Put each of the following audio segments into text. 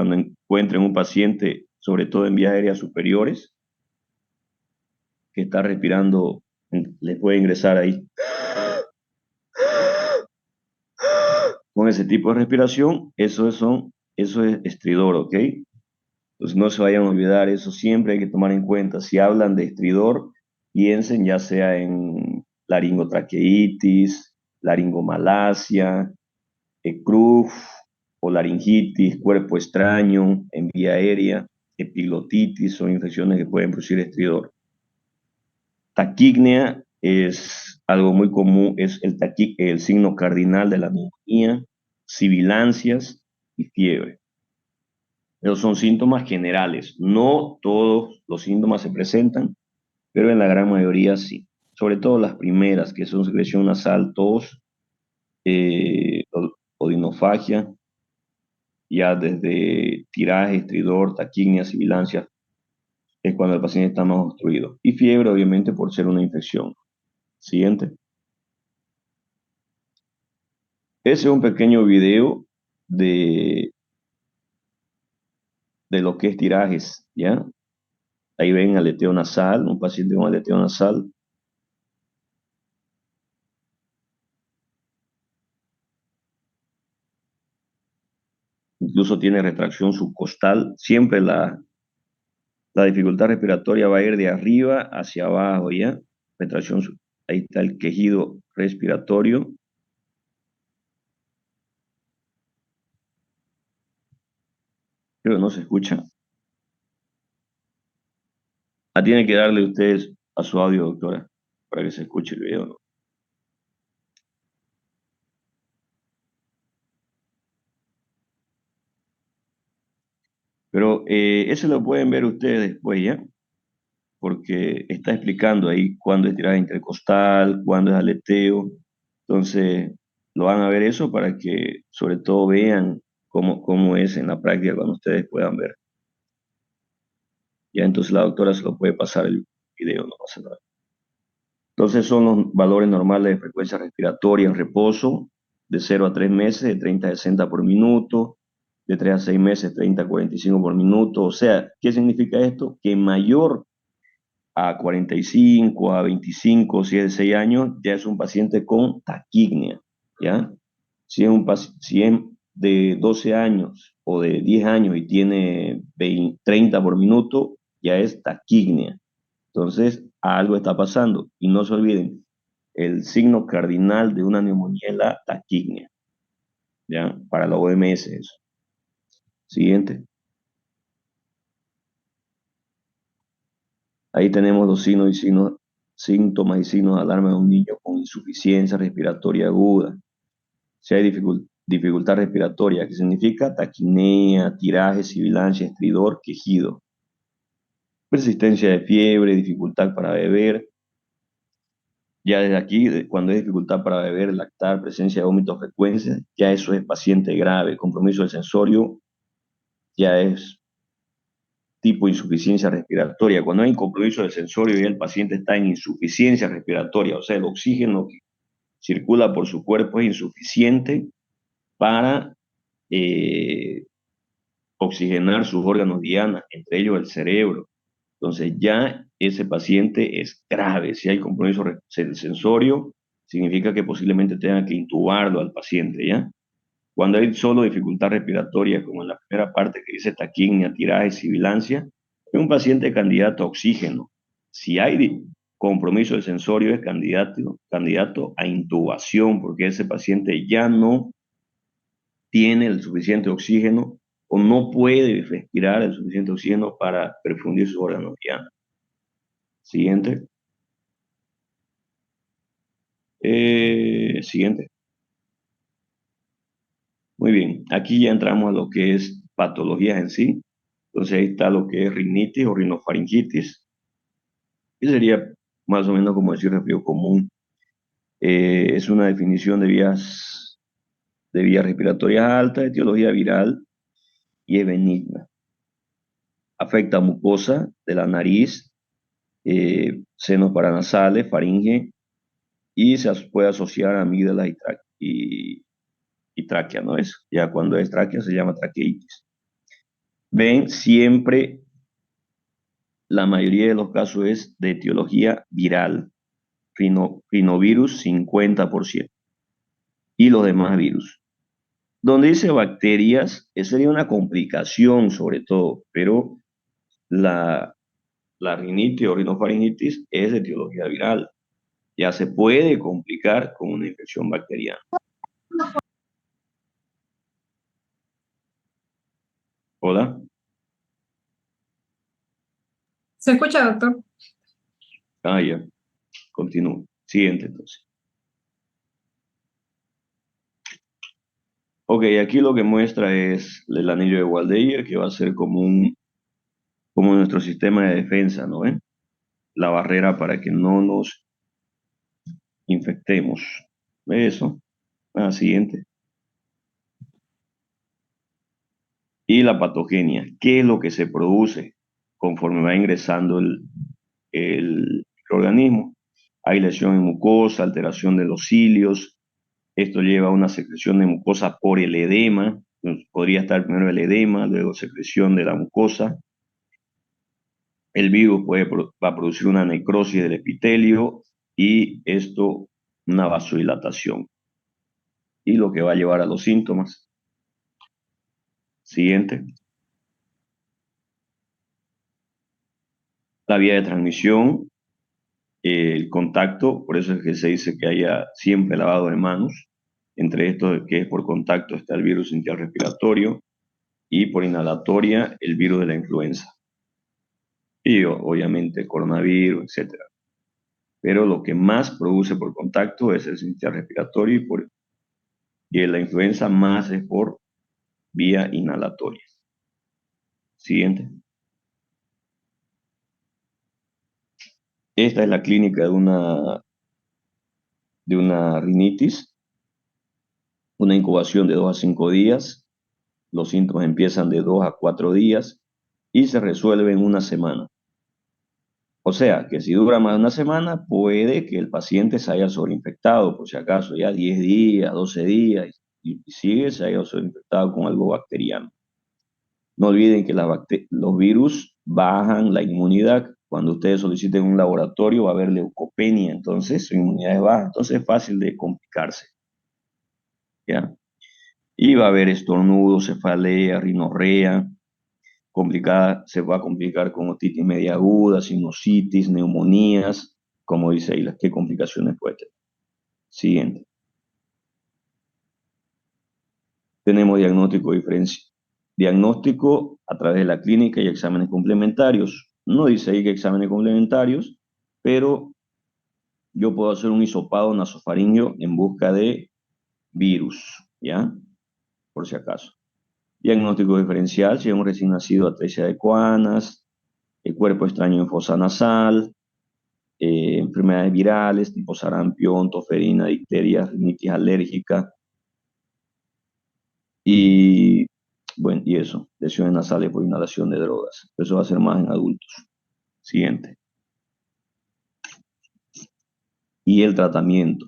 cuando encuentren un paciente, sobre todo en vías aéreas superiores, que está respirando, les puede ingresar ahí con ese tipo de respiración, eso es estridor, ¿ok? Entonces no se vayan a olvidar, eso siempre hay que tomar en cuenta. Si hablan de estridor, piensen ya sea en laringotraqueitis, laringomalacia, CRUF o laringitis, cuerpo extraño en vía aérea, epiglotitis, son infecciones que pueden producir estridor. Taquignia es algo muy común, es el signo cardinal de la neumonía, sibilancias y fiebre. Esos son síntomas generales. No todos los síntomas se presentan, pero en la gran mayoría sí. Sobre todo las primeras, que son secreción nasal, tos, eh, odinofagia, ya desde tiraje, estridor, taquignia, sibilancia, es cuando el paciente está más obstruido. Y fiebre, obviamente, por ser una infección. Siguiente. Ese es un pequeño video de, de lo que es tirajes, ¿ya? Ahí ven aleteo nasal, un paciente con aleteo nasal. Incluso tiene retracción subcostal. Siempre la dificultad respiratoria va a ir de arriba hacia abajo, ¿ya? Retracción, ahí está el quejido respiratorio. Creo que no se escucha. Tienen que darle ustedes a su audio, doctora, para que se escuche el video, ¿no? Pero eso lo pueden ver ustedes después, ¿ya? Porque está explicando ahí cuándo es tirada intercostal, cuándo es aleteo. Entonces, lo van a ver eso para que sobre todo vean cómo es en la práctica cuando ustedes puedan ver. Ya entonces la doctora se lo puede pasar el video, no pasa nada. Entonces son los valores normales de frecuencia respiratoria en reposo, de 0 a 3 meses, de 30 a 60 por minuto, de 3 a 6 meses, 30 a 45 por minuto. O sea, ¿qué significa esto? Que mayor a 45, a 25, si es de 6 años, ya es un paciente con taquignia, ¿ya? Si es de 12 años o de 10 años y tiene 30 por minuto, ya es taquignia. Entonces, algo está pasando. Y no se olviden, el signo cardinal de una neumonía es la taquignia, ¿ya? Para la OMS eso. Siguiente. Ahí tenemos los síntomas y signos de alarma de un niño con insuficiencia respiratoria aguda. Si hay dificultad respiratoria, que significa taquinea, tiraje, sibilancia, estridor, quejido. Persistencia de fiebre, dificultad para beber. Ya desde aquí, cuando hay dificultad para beber, lactar, presencia de vómitos frecuentes, ya eso es paciente grave. Compromiso del sensorio ya es tipo insuficiencia respiratoria. Cuando hay compromiso del sensorio, ya el paciente está en insuficiencia respiratoria, o sea, el oxígeno que circula por su cuerpo es insuficiente para eh, oxigenar sus órganos diana, entre ellos el cerebro. Entonces ya ese paciente es grave. Si hay compromiso sensorio, significa que posiblemente tenga que intubarlo al paciente, ¿ya? Cuando hay solo dificultad respiratoria, como en la primera parte que dice taquignia, tiraje, sibilancia, es un paciente candidato a oxígeno. Si hay compromiso de sensorio, es candidato a intubación, porque ese paciente ya no tiene el suficiente oxígeno o no puede respirar el suficiente oxígeno para perfundir sus órganos diana. Siguiente. Siguiente. Muy bien. Aquí ya entramos a lo que es patologías en sí. Entonces ahí está lo que es rinitis o rinofaringitis. Y sería más o menos como decir resfrío común. Es una definición de vías respiratorias altas, etiología viral y es benigna. Afecta mucosa de la nariz, senos paranasales, faringe y se puede asociar a amígdalas y tráquea, ¿no es? Ya cuando es tráquea se llama traqueitis. Ven, siempre la mayoría de los casos es de etiología viral, rinovirus 50% y los demás virus. Donde dice bacterias, esa sería una complicación sobre todo, pero la, la rinitis o rinofaringitis es de etiología viral. Ya se puede complicar con una infección bacteriana. Hola. ¿Se escucha, doctor? Ah, ya. Continúo. Siguiente entonces. Ok, aquí lo que muestra es el anillo de Waldeyer, que va a ser como nuestro sistema de defensa, ¿no ven? La barrera para que no nos infectemos. Eso. Siguiente. Y la patogenia. ¿Qué es lo que se produce conforme va ingresando el microorganismo? Hay lesión en mucosa, alteración de los cilios. Esto lleva a una secreción de mucosa por el edema. Podría estar primero el edema, luego secreción de la mucosa. El virus va a producir una necrosis del epitelio y esto una vasodilatación. Y lo que va a llevar a los síntomas. Siguiente. La vía de transmisión, el contacto, por eso es que se dice que haya siempre lavado de manos. Entre estos que es por contacto está el virus respiratorio y por inhalatoria el virus de la influenza. Y obviamente coronavirus, etcétera. Pero lo que más produce por contacto es el sistema respiratorio y la influenza más es por vía inhalatoria. Siguiente. Esta es la clínica de una rinitis, una incubación de 2 a 5 días, los síntomas empiezan de 2 a 4 días y se resuelven en una semana. O sea, que si dura más de una semana, puede que el paciente se haya sobreinfectado, por si acaso, ya 10 días, 12 días, y sigue, se haya sobreinfectado con algo bacteriano. No olviden que los virus bajan la inmunidad. Cuando ustedes soliciten un laboratorio va a haber leucopenia, entonces su inmunidad es baja, entonces es fácil de complicarse, ¿ya? Y va a haber estornudo, cefalea, rinorrea, complicada, se va a complicar con otitis media aguda, sinusitis, neumonías, como dice ahí, qué complicaciones puede tener. Siguiente. Tenemos diagnóstico a través de la clínica y exámenes complementarios. No dice ahí que exámenes complementarios, pero yo puedo hacer un hisopado nasofaríngeo en busca de virus, ¿ya? Por si acaso. Diagnóstico diferencial, si es un recién nacido, atresia de Coanas, el cuerpo extraño en fosa nasal, enfermedades virales tipo sarampión, toferina, difteria, rinitis alérgica y, bueno, y eso, lesiones nasales por inhalación de drogas. Eso va a ser más en adultos. Siguiente. Y el tratamiento.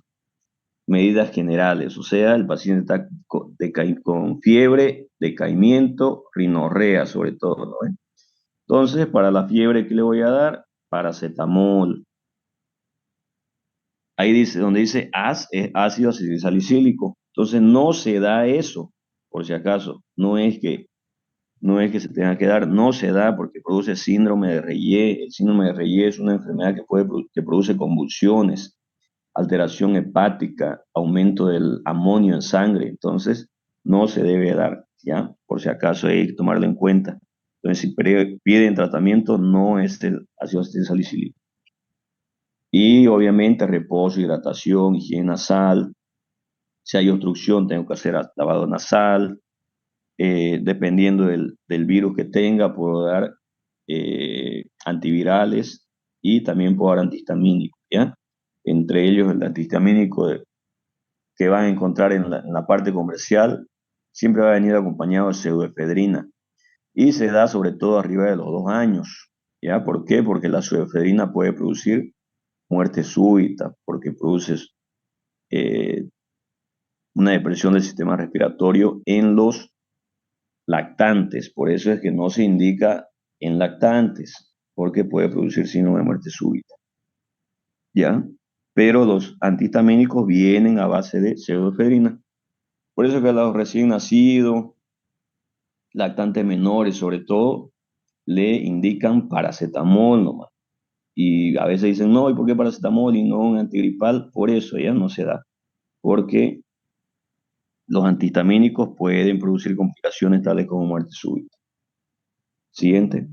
Medidas generales, o sea, el paciente está con fiebre, decaimiento, rinorrea sobre todo, ¿no? Entonces, para la fiebre, ¿qué le voy a dar? Paracetamol. Ahí dice, donde dice es ácido acetilsalicílico. Entonces, no se da eso, por si acaso. No es que se tenga que dar, no se da porque produce síndrome de Reye. El síndrome de Reye es una enfermedad que produce convulsiones, alteración hepática, aumento del amonio en sangre. Entonces, no se debe dar, ¿ya? Por si acaso hay que tomarlo en cuenta. Entonces, si piden tratamiento, no es el ácido acetilsalicílico. Y obviamente reposo, hidratación, higiene nasal. Si hay obstrucción, tengo que hacer lavado nasal. Dependiendo del virus que tenga, puedo dar antivirales y también puedo dar antihistamínicos, ¿ya? Entre ellos el antihistamínico que van a encontrar en la parte comercial siempre va a venir acompañado de pseudoefedrina y se da sobre todo arriba de los 2 años, ¿ya? ¿Por qué? Porque la pseudoefedrina puede producir muerte súbita, porque produce eh, una depresión del sistema respiratorio en los lactantes. Por eso es que no se indica en lactantes, porque puede producir síndrome de muerte súbita. ¿Ya? Pero los antihistamínicos vienen a base de pseudoefedrina. Por eso es que a los recién nacidos, lactantes menores sobre todo, le indican paracetamol nomás. Y a veces dicen, no, ¿y por qué paracetamol y no un antigripal? Por eso ya no se da, porque los antihistamínicos pueden producir complicaciones tales como muerte súbita. Siguiente.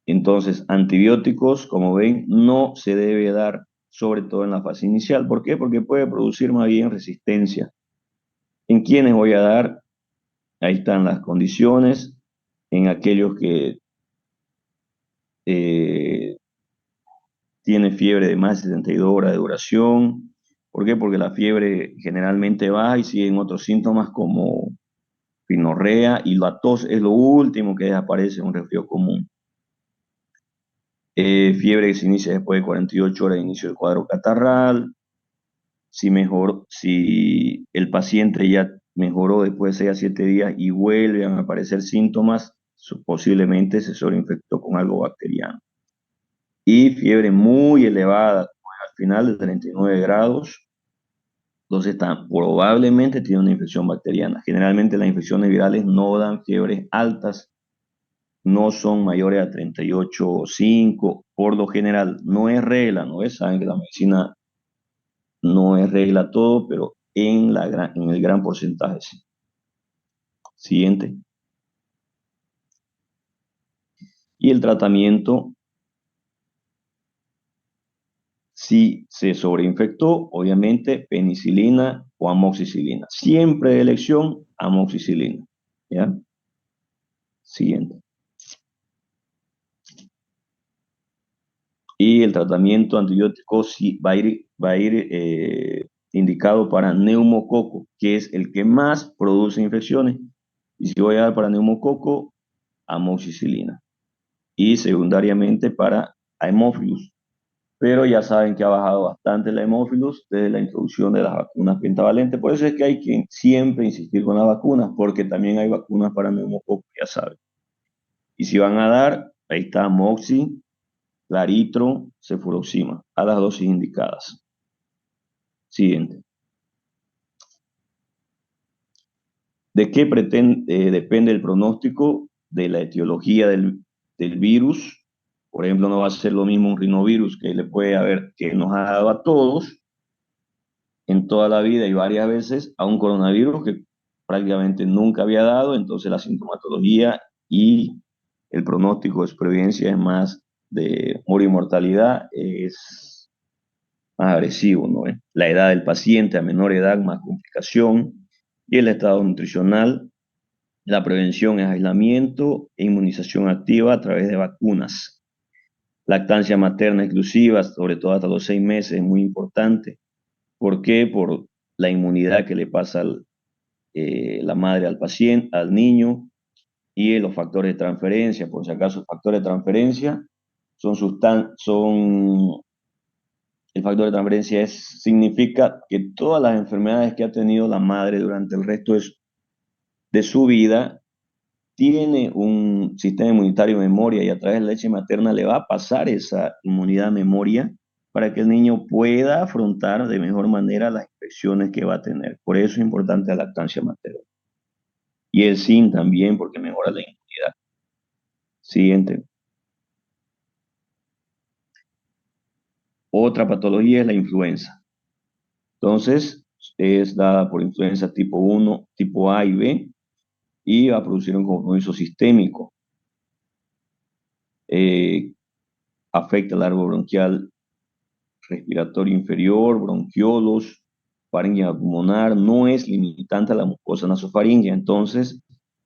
Entonces, antibióticos, como ven, no se debe dar, sobre todo en la fase inicial. ¿Por qué? Porque puede producir más bien resistencia. ¿En quiénes voy a dar? Ahí están las condiciones. En aquellos que eh, tienen fiebre de más de 72 horas de duración. ¿Por qué? Porque la fiebre generalmente baja y siguen otros síntomas como pinorrea y la tos es lo último que desaparece en un resfrío común. Fiebre que se inicia después de 48 horas de inicio del cuadro catarral. Si el paciente ya mejoró después de 6 a 7 días y vuelven a aparecer síntomas, posiblemente se sobreinfectó con algo bacteriano. Y fiebre muy elevada, al final de 39 grados, entonces probablemente tiene una infección bacteriana. Generalmente las infecciones virales no dan fiebres altas, no son mayores a 38,5, por lo general. No es regla, no es, saben que la medicina no es regla todo, pero en el gran porcentaje sí. Siguiente. Y el tratamiento, si se sobreinfectó, obviamente penicilina o amoxicilina. Siempre de elección, amoxicilina. ¿Ya? Siguiente. Y el tratamiento antibiótico sí va a ir indicado para neumococo, que es el que más produce infecciones. Y si voy a dar para neumococo, amoxicilina. Y secundariamente para Haemophilus. Pero ya saben que ha bajado bastante la Haemophilus desde la introducción de las vacunas pentavalentes. Por eso es que hay que siempre insistir con las vacunas, porque también hay vacunas para neumococo, ya saben. Y si van a dar, ahí está Moxi, Claritro, Cefuroxima, a las dosis indicadas. Siguiente. ¿De qué depende el pronóstico? De la etiología del virus. Por ejemplo, no va a ser lo mismo un rinovirus que le puede haber, que nos ha dado a todos en toda la vida y varias veces, a un coronavirus que prácticamente nunca había dado. Entonces la sintomatología y el pronóstico de supervivencia es más de muerte y mortalidad, es más agresivo, ¿no? La edad del paciente, a menor edad, más complicación, y el estado nutricional. La prevención es aislamiento e inmunización activa a través de vacunas. Lactancia materna exclusiva, sobre todo hasta los 6 meses, es muy importante. ¿Por qué? Por la inmunidad que le pasa la madre al paciente, al niño, y los factores de transferencia. Por si acaso, los factores de transferencia son el factor de transferencia significa que todas las enfermedades que ha tenido la madre durante el resto de su vida tiene un sistema inmunitario de memoria y a través de la leche materna le va a pasar esa inmunidad memoria para que el niño pueda afrontar de mejor manera las infecciones que va a tener. Por eso es importante la lactancia materna. Y el zinc también porque mejora la inmunidad. Siguiente. Otra patología es la influenza. Entonces, es dada por influenza tipo 1, tipo A y B, y va a producir un compromiso sistémico. Eh, Afecta el árbol bronquial respiratorio inferior, bronquiolos, faringe pulmonar, no es limitante a la mucosa nasofaringea, entonces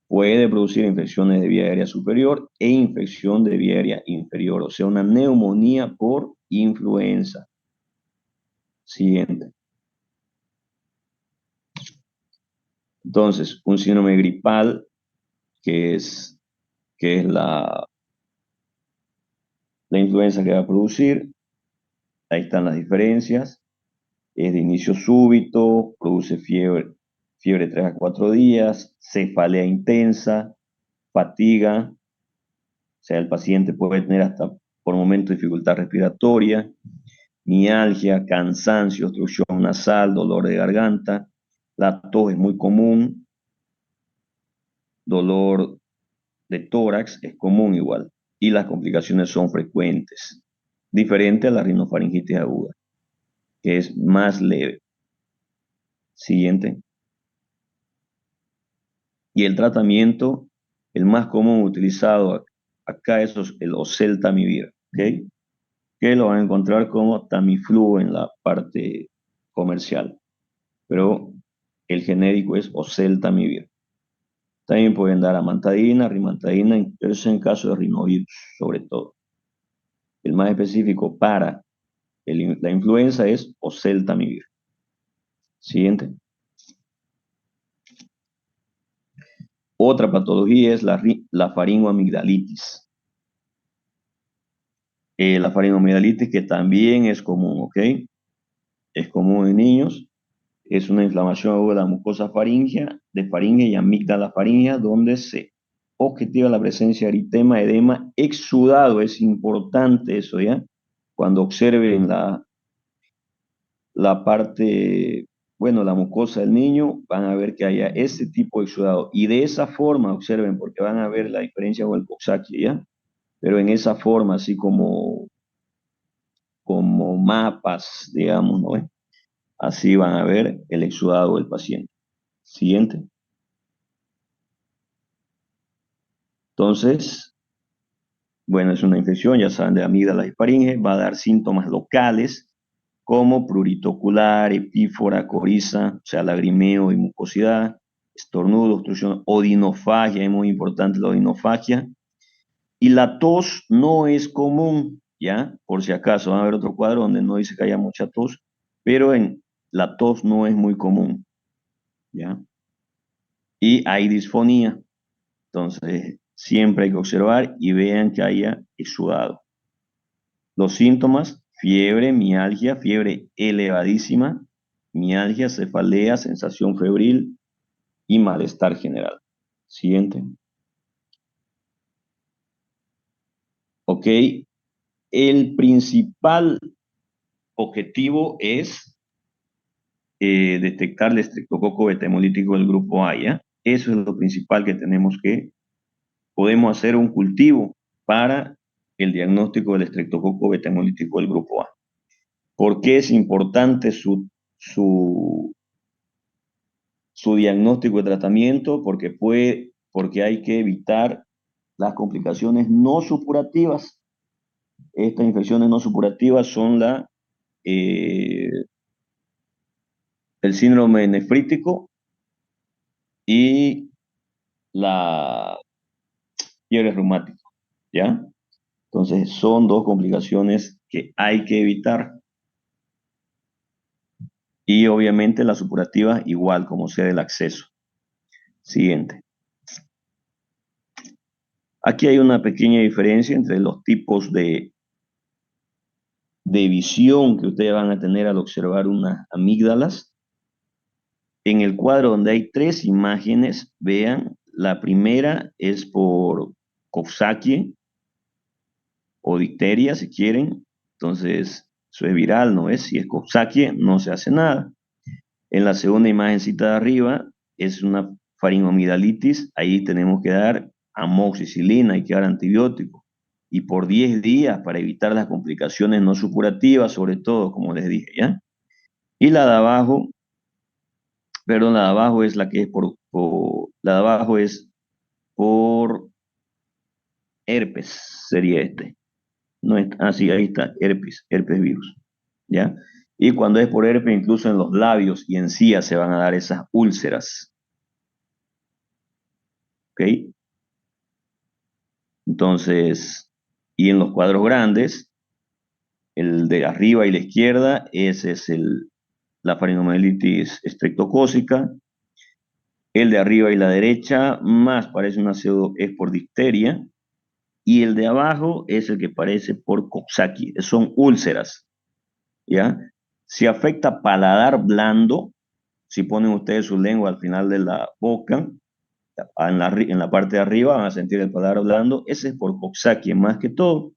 puede producir infecciones de vía aérea superior e infección de vía aérea inferior, o sea, una neumonía por influenza. Siguiente. Entonces, un síndrome gripal, que es, que es la influenza que va a producir, ahí están las diferencias, es de inicio súbito, produce fiebre, fiebre 3 a 4 días, cefalea intensa, fatiga, o sea, el paciente puede tener hasta por momentos dificultad respiratoria, mialgia, cansancio, obstrucción nasal, dolor de garganta, la tos es muy común, dolor de tórax es común igual, y las complicaciones son frecuentes, diferente a la rinofaringitis aguda, que es más leve. Siguiente. Y el tratamiento, el más común utilizado acá es el oseltamivir, ¿ok? Que lo van a encontrar como Tamiflu en la parte comercial, pero el genérico es oseltamivir. También pueden dar amantadina, rimantadina, eso en caso de rinovirus, sobre todo. El más específico para la influenza es oseltamivir. Siguiente. Otra patología es la faringoamigdalitis. La faringoamigdalitis que también es común, ¿ok? Es común en niños. Es una inflamación aguda de la mucosa faríngea, de faringe y amígdala faríngea, donde se objetiva la presencia de eritema, edema, exudado. Es importante eso, ¿ya? Cuando observen la parte, bueno, la mucosa del niño, van a ver que haya ese tipo de exudado. Y de esa forma, observen, porque van a ver la diferencia con el Coxsackie, ¿ya? Pero en esa forma, así como mapas, digamos, ¿no? Así van a ver el exudado del paciente. Siguiente. Entonces, bueno, es una infección, ya saben, de amígdala y faringe, va a dar síntomas locales como prurito ocular, epífora, coriza, o sea, lagrimeo y mucosidad, estornudo, obstrucción, odinofagia, es muy importante la odinofagia, y la tos no es común, ¿ya? Por si acaso, van a ver otro cuadro donde no dice que haya mucha tos, pero la tos no es muy común, ¿ya? Y hay disfonía, entonces siempre hay que observar y vean que haya exudado. Los síntomas, fiebre, mialgia, fiebre elevadísima, mialgia, cefalea, sensación febril y malestar general. Siguiente. Ok, el principal objetivo es detectar el estreptococo beta hemolítico del grupo A, ¿ya? Eso es lo principal que podemos hacer un cultivo para el diagnóstico del estreptococo beta hemolítico del grupo A. ¿Por qué es importante su diagnóstico y tratamiento? Porque hay que evitar las complicaciones no supurativas. Estas infecciones no supurativas son eh, el síndrome nefrítico y la fiebre reumática, ¿ya? Entonces, son dos complicaciones que hay que evitar. Y obviamente la supurativa igual, como sea el acceso. Siguiente. Aquí hay una pequeña diferencia entre los tipos de visión que ustedes van a tener al observar unas amígdalas. En el cuadro donde hay tres imágenes, vean, la primera es por Coxsackie o difteria, si quieren. Entonces, eso es viral, ¿no es? Si es Coxsackie, no se hace nada. En la segunda imagencita de arriba es una faringomidalitis. Ahí tenemos que dar amoxicilina, hay que dar antibiótico. Y por 10 días para evitar las complicaciones no supurativas, sobre todo, como les dije, ¿ya? Y la de abajo, perdón, la de abajo es la que es la de abajo es por herpes, sería este. No es, sí, ahí está, herpes virus, ¿ya? Y cuando es por herpes, incluso en los labios y encías se van a dar esas úlceras, ¿ok? Entonces, y en los cuadros grandes, el de arriba y la izquierda, ese es la faringomielitis estreptocócica. El de arriba y la derecha, más parece una pseudo, es por difteria. Y el de abajo es el que parece por Coxsackie, son úlceras, ¿ya? Si afecta paladar blando, si ponen ustedes su lengua al final de la boca, en la parte de arriba van a sentir el paladar blando. Ese es por Coxsackie más que todo.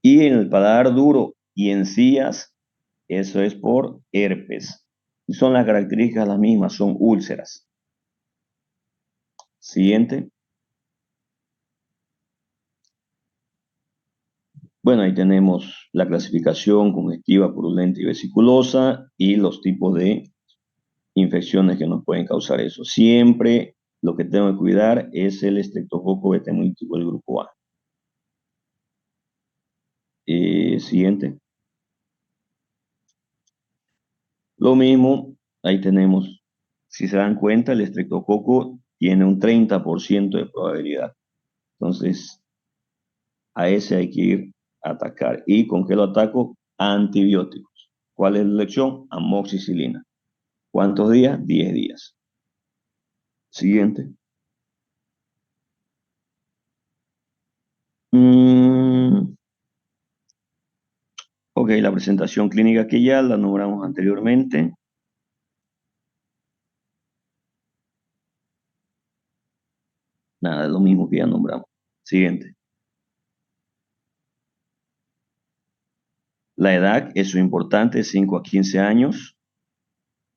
Y en el paladar duro y encías, eso es por herpes. Y son las características las mismas, son úlceras. Siguiente. Bueno, ahí tenemos la clasificación congestiva, purulenta y vesiculosa y los tipos de infecciones que nos pueden causar eso. Siempre lo que tengo que cuidar es el estreptococo betemolítico del grupo A. Siguiente. Lo mismo, ahí tenemos, si se dan cuenta, el estreptococo tiene un 30% de probabilidad. Entonces, a ese hay que ir a atacar. ¿Y con qué lo ataco? Antibióticos. ¿Cuál es la elección? Amoxicilina. ¿Cuántos días? 10 días. Siguiente. Ok, la presentación clínica que ya la nombramos anteriormente. Nada, es lo mismo que ya nombramos. Siguiente. La edad, eso es importante, 5 a 15 años.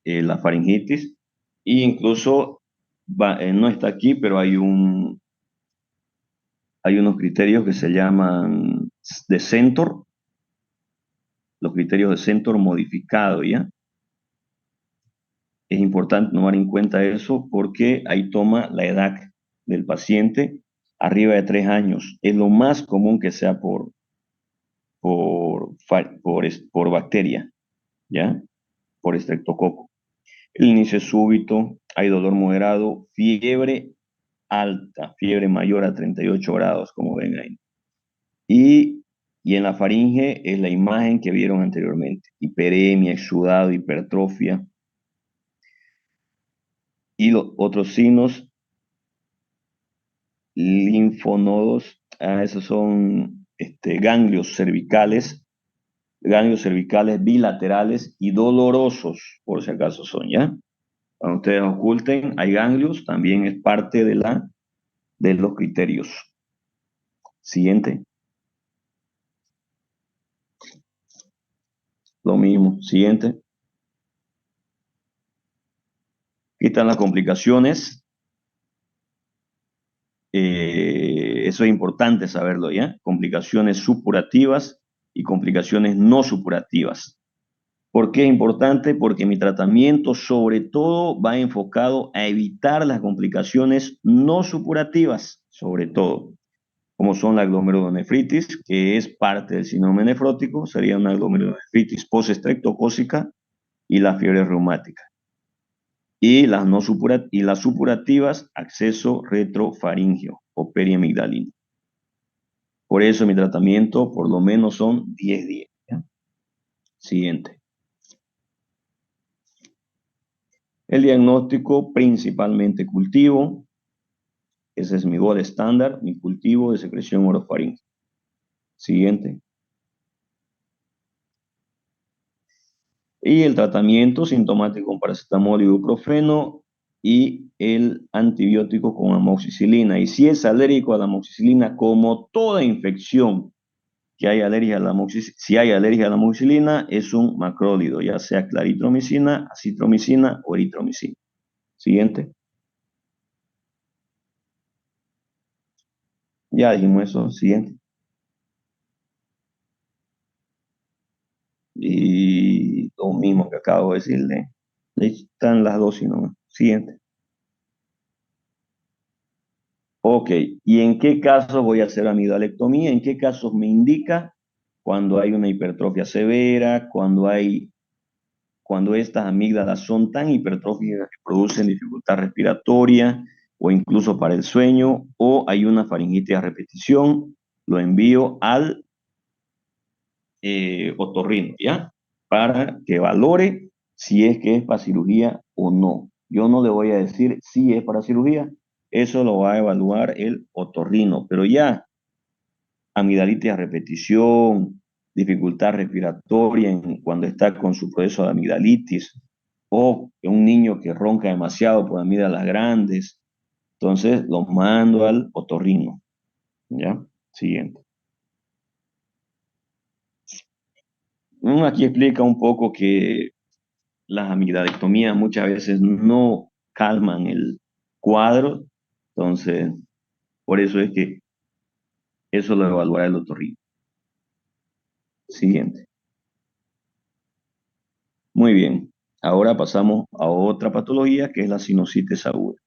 La faringitis. E incluso no está aquí, pero hay unos criterios que se llaman de Centor, los criterios de Centor modificado, ¿ya? Es importante tomar en cuenta eso porque ahí toma la edad del paciente arriba de 3 años. Es lo más común que sea por bacteria, ¿ya? Por estreptococo. El inicio es súbito, hay dolor moderado, fiebre alta, fiebre mayor a 38 grados, como ven ahí. Y en la faringe es la imagen que vieron anteriormente. Hiperemia, exudado, hipertrofia. Y los otros signos, linfonodos, esos son ganglios cervicales bilaterales y dolorosos, por si acaso son, ¿ya? Cuando ustedes oculten, hay ganglios, también es parte de los criterios. Siguiente. Lo mismo. Siguiente. Quitan las complicaciones. Eso es importante saberlo, ¿ya? Complicaciones supurativas y complicaciones no supurativas. ¿Por qué es importante? Porque mi tratamiento sobre todo va enfocado a evitar las complicaciones no supurativas, sobre todo, como son la glomerulonefritis, que es parte del síndrome nefrótico, sería una glomerulonefritis postestreptocócica y la fiebre reumática. Y las supurativas, acceso retrofaringeo o periamigdalina. Por eso mi tratamiento por lo menos son 10 días. ¿Ya? Siguiente. El diagnóstico principalmente cultivo. Ese es mi gold estándar, mi cultivo de secreción orofaríngea. Siguiente. Y el tratamiento sintomático con paracetamol y ibuprofeno y el antibiótico con amoxicilina. Y si es alérgico a la amoxicilina, como toda infección que hay alergia a la amoxicilina, si hay alergia a la amoxicilina, es un macrólido, ya sea claritromicina, acitromicina o eritromicina. Siguiente. Ya dijimos eso. Siguiente. Y lo mismo que acabo de decirle. Ahí están las dosis nomás. Siguiente. Ok, ¿y en qué casos voy a hacer amidalectomía? ¿En qué casos me indica? Cuando hay una hipertrofia severa, cuando estas amígdalas son tan hipertróficas que producen dificultad respiratoria o incluso para el sueño, o hay una faringitis a repetición, lo envío al otorrino, ¿ya? Para que valore si es que es para cirugía o no. Yo no le voy a decir si es para cirugía, eso lo va a evaluar el otorrino, pero ya amigdalitis a repetición, dificultad respiratoria cuando está con su proceso de amigdalitis, o un niño que ronca demasiado por amígdalas grandes. Entonces, lo mando al otorrino. ¿Ya? Siguiente. Aquí explica un poco que las amigdalectomías muchas veces no calman el cuadro. Entonces, por eso es que eso lo evaluará el otorrino. Siguiente. Muy bien. Ahora pasamos a otra patología que es la sinusitis aguda.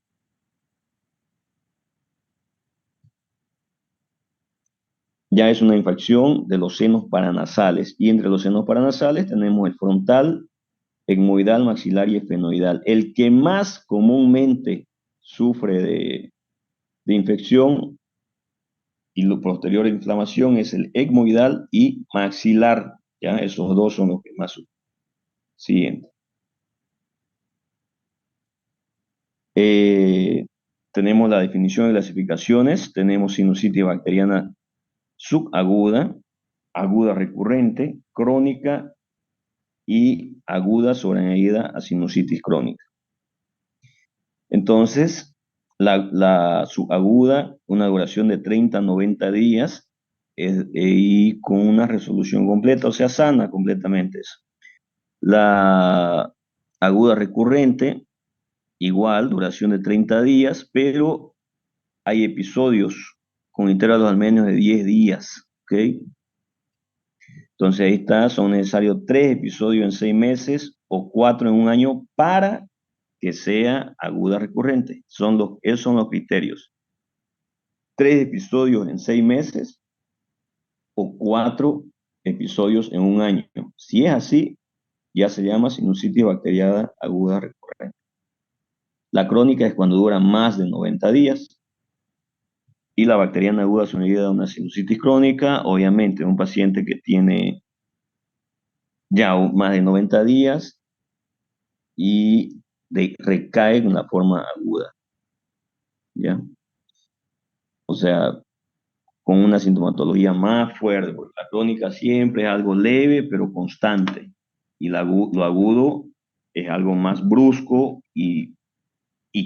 Ya es una infección de los senos paranasales y entre los senos paranasales tenemos el frontal, etmoidal, maxilar y esfenoidal. El que más comúnmente sufre de infección y lo posterior a inflamación es el etmoidal y maxilar. Ya, esos dos son los que más sufren. Siguiente. Eh, tenemos la definición de clasificaciones. Tenemos sinusitis bacteriana subaguda, aguda recurrente, crónica y aguda sobreañadida a sinusitis crónica. Entonces, la subaguda, una duración de 30 a 90 días y con una resolución completa, o sea, sana completamente eso. La aguda recurrente, igual, duración de 30 días, pero hay episodios con intervalos al menos de 10 días, ¿ok? Entonces ahí está, son necesarios 3 episodios en 6 meses o 4 en un año para que sea aguda recurrente. Esos son los criterios. 3 episodios en 6 meses o 4 episodios en un año. Si es así, ya se llama sinusitis bacteriana aguda recurrente. La crónica es cuando dura más de 90 días y la bacteriana aguda es unida a una sinusitis crónica, obviamente un paciente que tiene ya más de 90 días y recae en la forma aguda, ¿ya? O sea, con una sintomatología más fuerte, porque la crónica siempre es algo leve pero constante, y lo agudo es algo más brusco y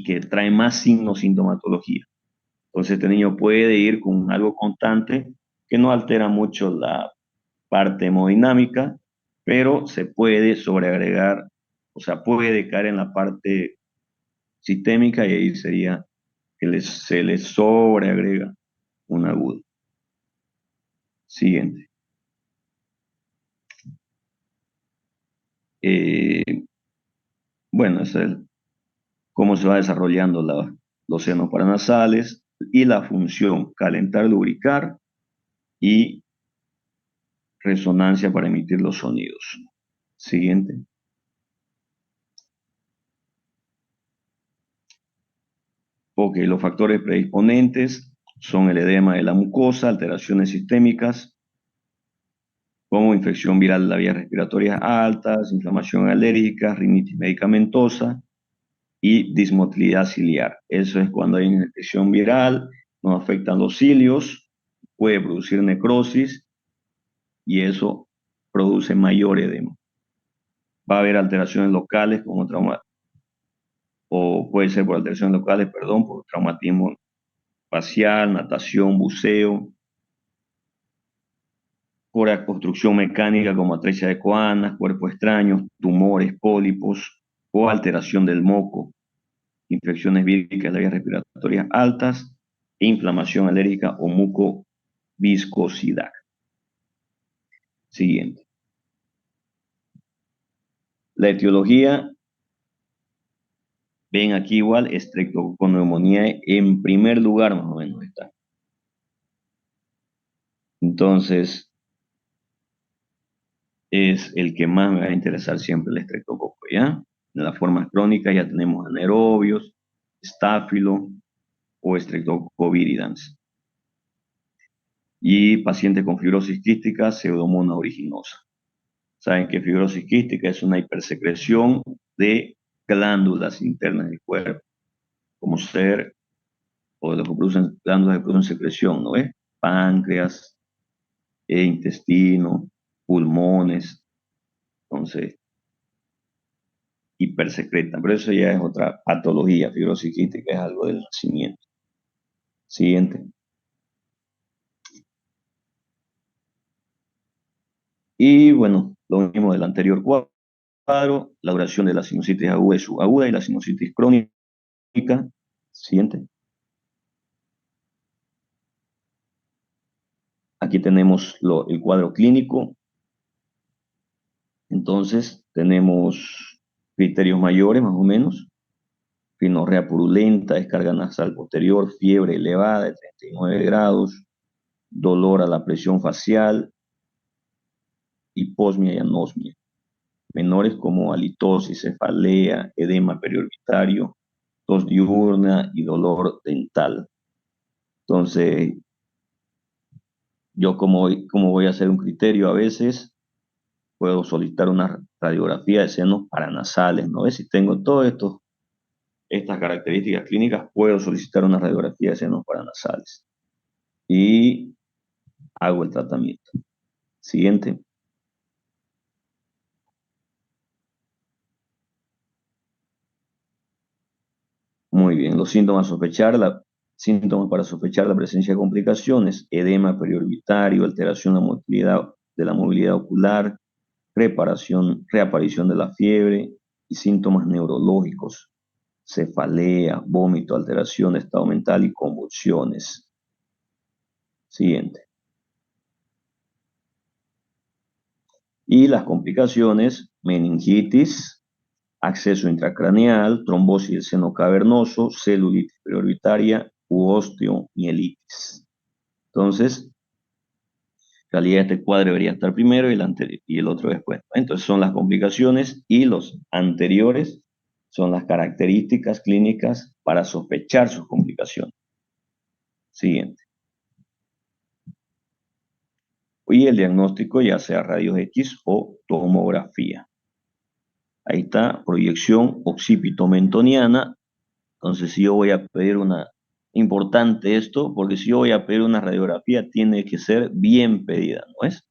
que trae más signos, sintomatología. Entonces este niño puede ir con algo constante que no altera mucho la parte hemodinámica, pero se puede sobreagregar, o sea, puede caer en la parte sistémica y ahí sería que se le sobreagrega un agudo. Siguiente. Eh, bueno, es cómo se va desarrollando los senos paranasales y la función calentar, lubricar y resonancia para emitir los sonidos. Siguiente. Ok, los factores predisponentes son el edema de la mucosa, alteraciones sistémicas, como infección viral de las vías respiratorias altas, inflamación alérgica, rinitis medicamentosa y dismotilidad ciliar. Eso es cuando hay una infección viral, nos afectan los cilios, puede producir necrosis y eso produce mayor edema. Va a haber alteraciones locales como trauma, o puede ser por alteraciones locales, perdón, por traumatismo facial, natación, buceo, por construcción mecánica como atresia de coanas, cuerpos extraños, tumores, pólipos o alteración del moco, infecciones víricas de las vías respiratorias altas, inflamación alérgica o mucoviscosidad. Siguiente. La etiología, ven aquí igual, estreptoconeumonía en primer lugar más o menos está. Entonces, es el que más me va a interesar siempre el estreptococo, ¿ya? En las formas crónicas ya tenemos anaerobios, estáfilo o Streptococcus viridans. Y pacientes con fibrosis quística, pseudomonas aeruginosa. Saben que fibrosis quística es una hipersecreción de glándulas internas del cuerpo, como ser, o de lo que producen glándulas que producen secreción, ¿no ves? Páncreas, intestino, pulmones. Entonces, hipersecreta, pero eso ya es otra patología. Fibrosis quística es algo del nacimiento. Siguiente. Y bueno, lo mismo del anterior cuadro, la duración de la sinusitis aguda y subaguda y la sinusitis crónica. Siguiente. Aquí tenemos el cuadro clínico. Entonces, tenemos criterios mayores, más o menos. Rinorrea purulenta, descarga nasal posterior, fiebre elevada de 39 grados, dolor a la presión facial, hiposmia y anosmia. Menores como halitosis, cefalea, edema periorbitario, tos diurna y dolor dental. Entonces, yo como voy a hacer un criterio a veces, puedo solicitar una radiografía de senos paranasales, ¿no? Si tengo todas estas características clínicas, puedo solicitar una radiografía de senos paranasales y hago el tratamiento. Siguiente. Muy bien, los síntomas para sospechar la presencia de complicaciones: edema periorbitario, alteración de la movilidad ocular, reaparición de la fiebre y síntomas neurológicos: cefalea, vómito, alteración de estado mental y convulsiones. Siguiente. Y las complicaciones: meningitis, acceso intracraneal, trombosis del seno cavernoso, celulitis preorbitaria u osteomielitis. Entonces, en realidad este cuadro debería estar primero y el otro después. Entonces son las complicaciones y los anteriores son las características clínicas para sospechar sus complicaciones. Siguiente. Y el diagnóstico ya sea rayos X o tomografía. Ahí está, proyección occipito-mentoniana. Entonces, si yo voy a pedir importante esto, porque si yo voy a pedir una radiografía, tiene que ser bien pedida, ¿no es?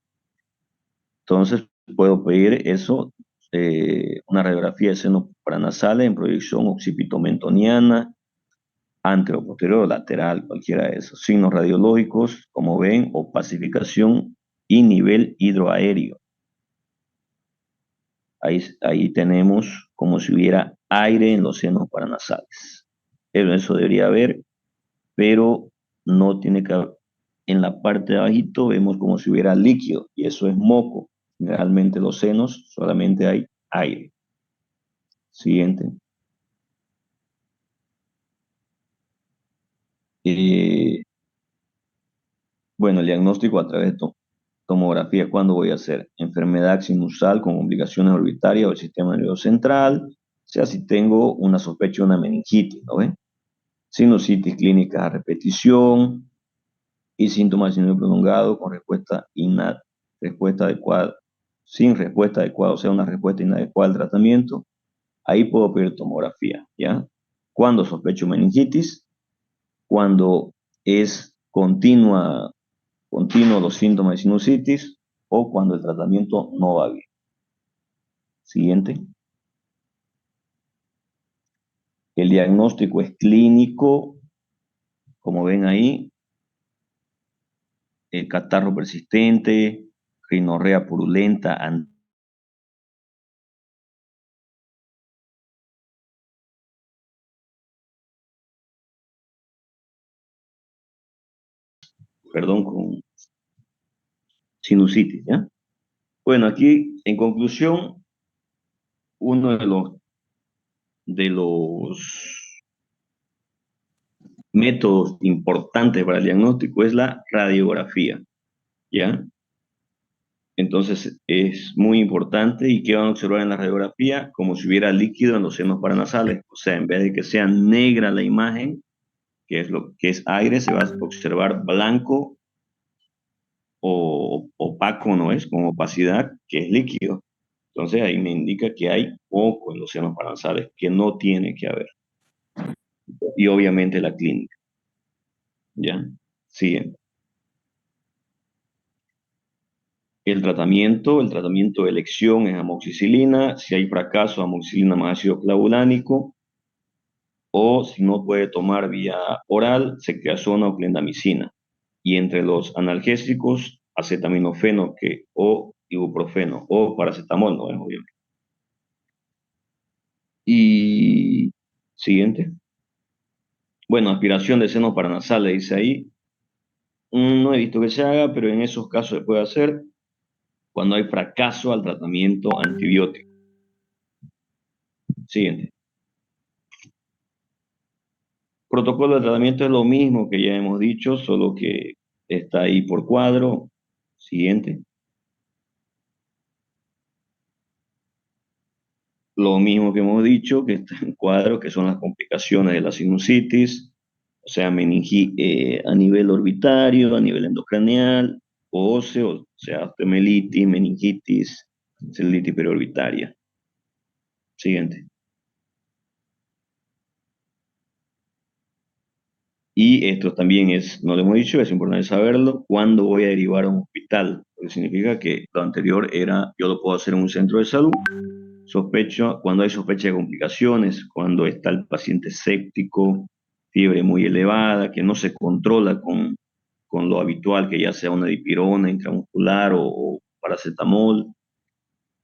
Entonces, puedo pedir eso, una radiografía de seno paranasales en proyección occipito-mentoniana, anterior, posterior, lateral, cualquiera de esos. Signos radiológicos, como ven, opacificación y nivel hidroaéreo. Ahí tenemos como si hubiera aire en los senos paranasales. Eso debería haber, pero no tiene que haber. En la parte de abajito vemos como si hubiera líquido, y eso es moco. Realmente los senos solamente hay aire. Siguiente. Eh, bueno, el diagnóstico a través de tomografía, ¿cuándo voy a hacer? Enfermedad sinusal con complicaciones orbitarias del sistema nervioso central, o sea, si tengo una sospecha de una meningitis, ¿no ven? Sinusitis clínica a repetición y síntomas de síndrome prolongado con respuesta adecuada, sin respuesta adecuada, o sea, una respuesta inadecuada al tratamiento. Ahí puedo pedir tomografía, ¿ya? Cuando sospecho meningitis, cuando es continuo los síntomas de sinusitis o cuando el tratamiento no va bien. Siguiente. El diagnóstico es clínico, como ven ahí, catarro persistente, rinorrea purulenta, perdón, con sinusitis, ¿ya? Bueno, aquí, en conclusión, uno de los métodos importantes para el diagnóstico es la radiografía, ¿ya? Entonces es muy importante. ¿Y qué van a observar en la radiografía? Como si hubiera líquido en los senos paranasales. O sea, en vez de que sea negra la imagen, que es lo que es aire, se va a observar blanco o opaco, ¿no es? Con opacidad, que es líquido. Entonces ahí me indica que hay poco en los senos paranasales, que no tiene que haber. Y obviamente la clínica, ¿ya? Sigue. El tratamiento de elección es amoxicilina. Si hay fracaso, amoxicilina más ácido clavulánico. O si no puede tomar vía oral, ceftriaxona o clindamicina. Y entre los analgésicos, acetaminofeno o ibuprofeno o paracetamol, no es obviamente. Y siguiente. Bueno, aspiración de seno paranasal, le dice ahí. No he visto que se haga, pero en esos casos se puede hacer cuando hay fracaso al tratamiento antibiótico. Siguiente. Protocolo de tratamiento es lo mismo que ya hemos dicho, solo que está ahí por cuadro. Siguiente. Lo mismo que hemos dicho, que está en cuadro, que son las complicaciones de la sinusitis, o sea, a nivel orbitario, a nivel endocraneal, o óseo, o sea, osteomelitis, meningitis, celulitis periorbitaria. Siguiente. Y esto también no lo hemos dicho, es importante saberlo, cuándo voy a derivar a un hospital, porque significa que lo anterior era, yo lo puedo hacer en un centro de salud, cuando hay sospecha de complicaciones, cuando está el paciente séptico, fiebre muy elevada, que no se controla con lo habitual, que ya sea una dipirona intramuscular o paracetamol,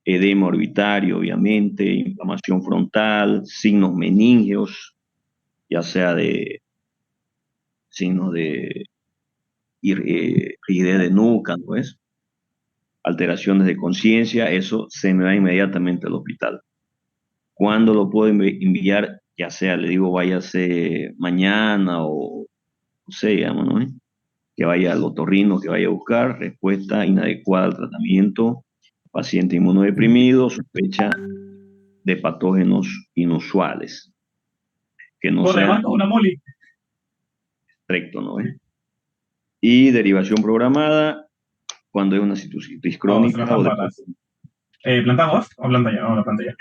edema orbitario, obviamente, inflamación frontal, signos meningios, ya sea de signos de rigidez de nuca, ¿no es? Alteraciones de conciencia, eso se me va inmediatamente al hospital. ¿Cuándo lo puedo enviar? Ya sea, le digo, váyase mañana o no sé, digamos, ¿no? Que vaya al otorrino, que vaya a buscar respuesta inadecuada al tratamiento, paciente inmunodeprimido, sospecha de patógenos inusuales, que no Por sea demás, una moli. recto, ¿no? Y derivación programada, cuando hay una sinusitis crónica o palas. ¿Plantamos o planta ya? Vamos a planta ya.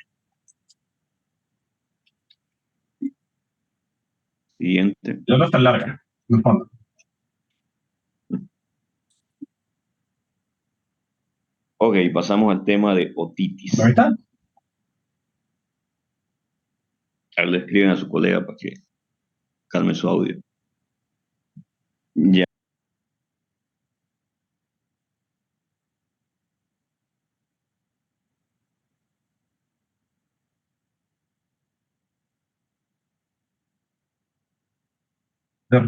Siguiente. La no es tan larga, en el fondo. Ok, pasamos al tema de otitis. ¿Lo está? A ver, le escriben a su colega para que calme su audio. Ya.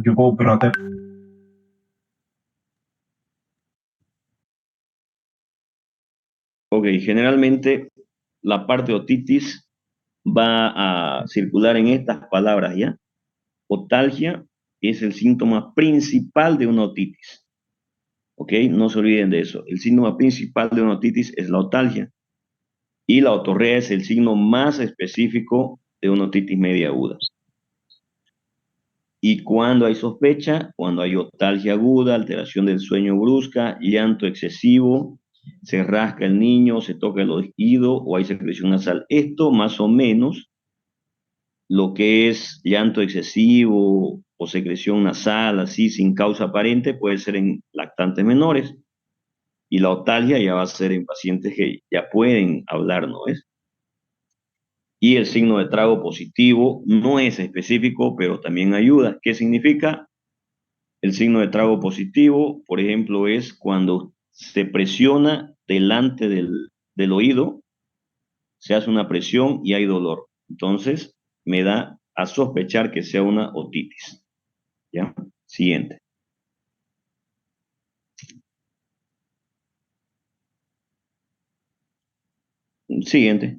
Yo puedo proteger. Ok, generalmente la parte de otitis va a circular en estas palabras, ¿ya? Otalgia es el síntoma principal de una otitis, ¿ok? No se olviden de eso. El síntoma principal de una otitis es la otalgia y la otorrea es el signo más específico de una otitis media aguda. Y cuando hay sospecha, cuando hay otalgia aguda, alteración del sueño brusca, llanto excesivo, se rasca el niño, se toca el oído o hay secreción nasal. Esto más o menos lo que es llanto excesivo o secreción nasal, así sin causa aparente, puede ser en lactantes menores. Y la otalgia ya va a ser en pacientes que ya pueden hablar, ¿no es? Y el signo de trago positivo no es específico, pero también ayuda. ¿Qué significa? El signo de trago positivo, por ejemplo, es cuando se presiona delante del oído, se hace una presión y hay dolor. Entonces, me da a sospechar que sea una otitis. ¿Ya? Siguiente. Siguiente.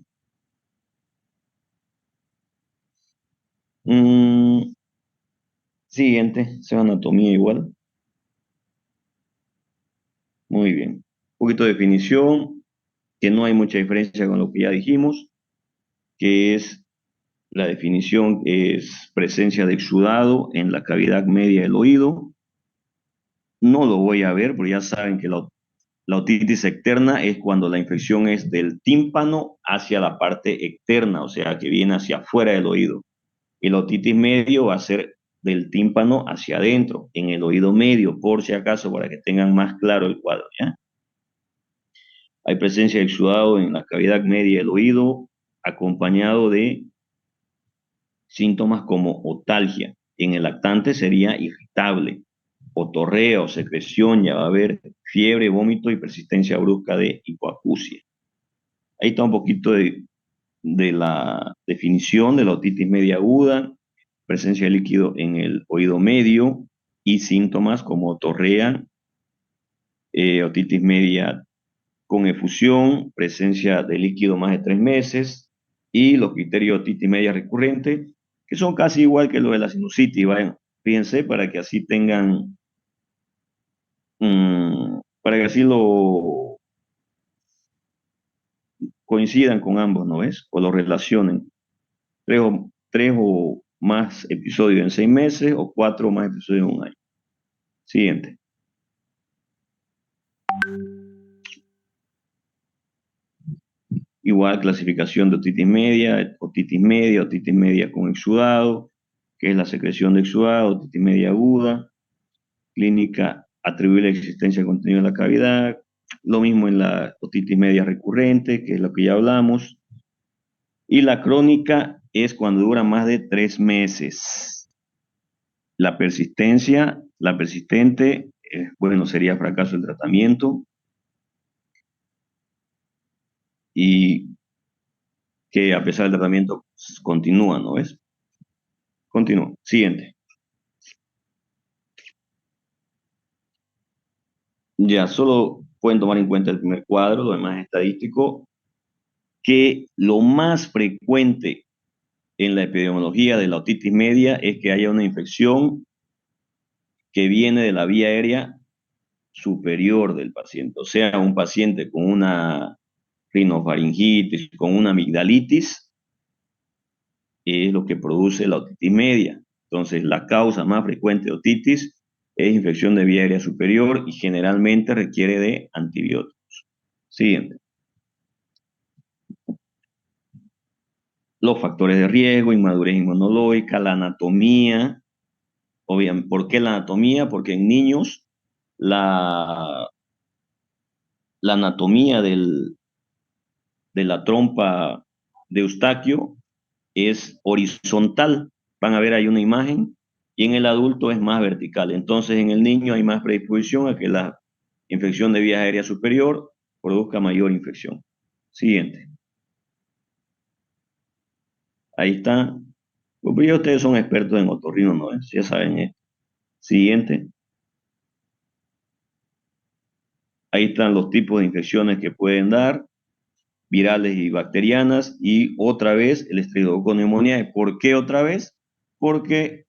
Siguiente. Sea anatomía igual. Muy bien. Un poquito de definición, que no hay mucha diferencia con lo que ya dijimos, que es la definición es presencia de exudado en la cavidad media del oído. No lo voy a ver, porque ya saben que la otitis externa es cuando la infección es del tímpano hacia la parte externa, o sea, que viene hacia afuera del oído. Y la otitis medio va a ser del tímpano hacia adentro, en el oído medio, por si acaso, para que tengan más claro el cuadro, ¿ya? Hay presencia de exudado en la cavidad media del oído, acompañado de síntomas como otalgia. En el lactante sería irritable, otorrea o secreción, ya va a haber fiebre, vómito y persistencia brusca de hipoacusia. Ahí está un poquito de la definición de la otitis media aguda, presencia de líquido en el oído medio y síntomas como otorrea, otitis media con efusión, presencia de líquido más de 3 meses y los criterios de otitis media recurrente, que son casi igual que lo de la sinusitis. Vayan, fíjense para que así tengan, para que así lo coincidan con ambos, ¿no ves? O lo relacionen. Tres o más episodios en 6 meses o 4 o más episodios en un año. Siguiente. Igual clasificación de otitis media con exudado, que es la secreción de exudado, otitis media aguda, clínica atribuible a la existencia de contenido en la cavidad, lo mismo en la otitis media recurrente, que es lo que ya hablamos, y la crónica es cuando dura más de 3 meses. La persistente, bueno, sería fracaso del tratamiento y que a pesar del tratamiento continúa, ¿no ves? Continúa. Siguiente. Ya, solo pueden tomar en cuenta el primer cuadro, lo demás es estadístico, que lo más frecuente en la epidemiología de la otitis media es que haya una infección que viene de la vía aérea superior del paciente, o sea, un paciente con una rinofaringitis, con una amigdalitis, es lo que produce la otitis media. Entonces, la causa más frecuente de otitis es infección de vía aérea superior y generalmente requiere de antibióticos. Siguiente. Los factores de riesgo, inmadurez inmunológica, la anatomía. Obviamente, ¿por qué la anatomía? Porque en niños la, la anatomía de la trompa de Eustaquio es horizontal. Van a ver ahí una imagen y en el adulto es más vertical. Entonces en el niño hay más predisposición a que la infección de vía aérea superior produzca mayor infección. Siguiente. Ahí está. Pues ya ustedes son expertos en otorrino, ¿no? Ya saben esto. Siguiente. Ahí están los tipos de infecciones que pueden dar, virales y bacterianas, y otra vez el estreptococcus pneumoniae. ¿Por qué otra vez? Porque,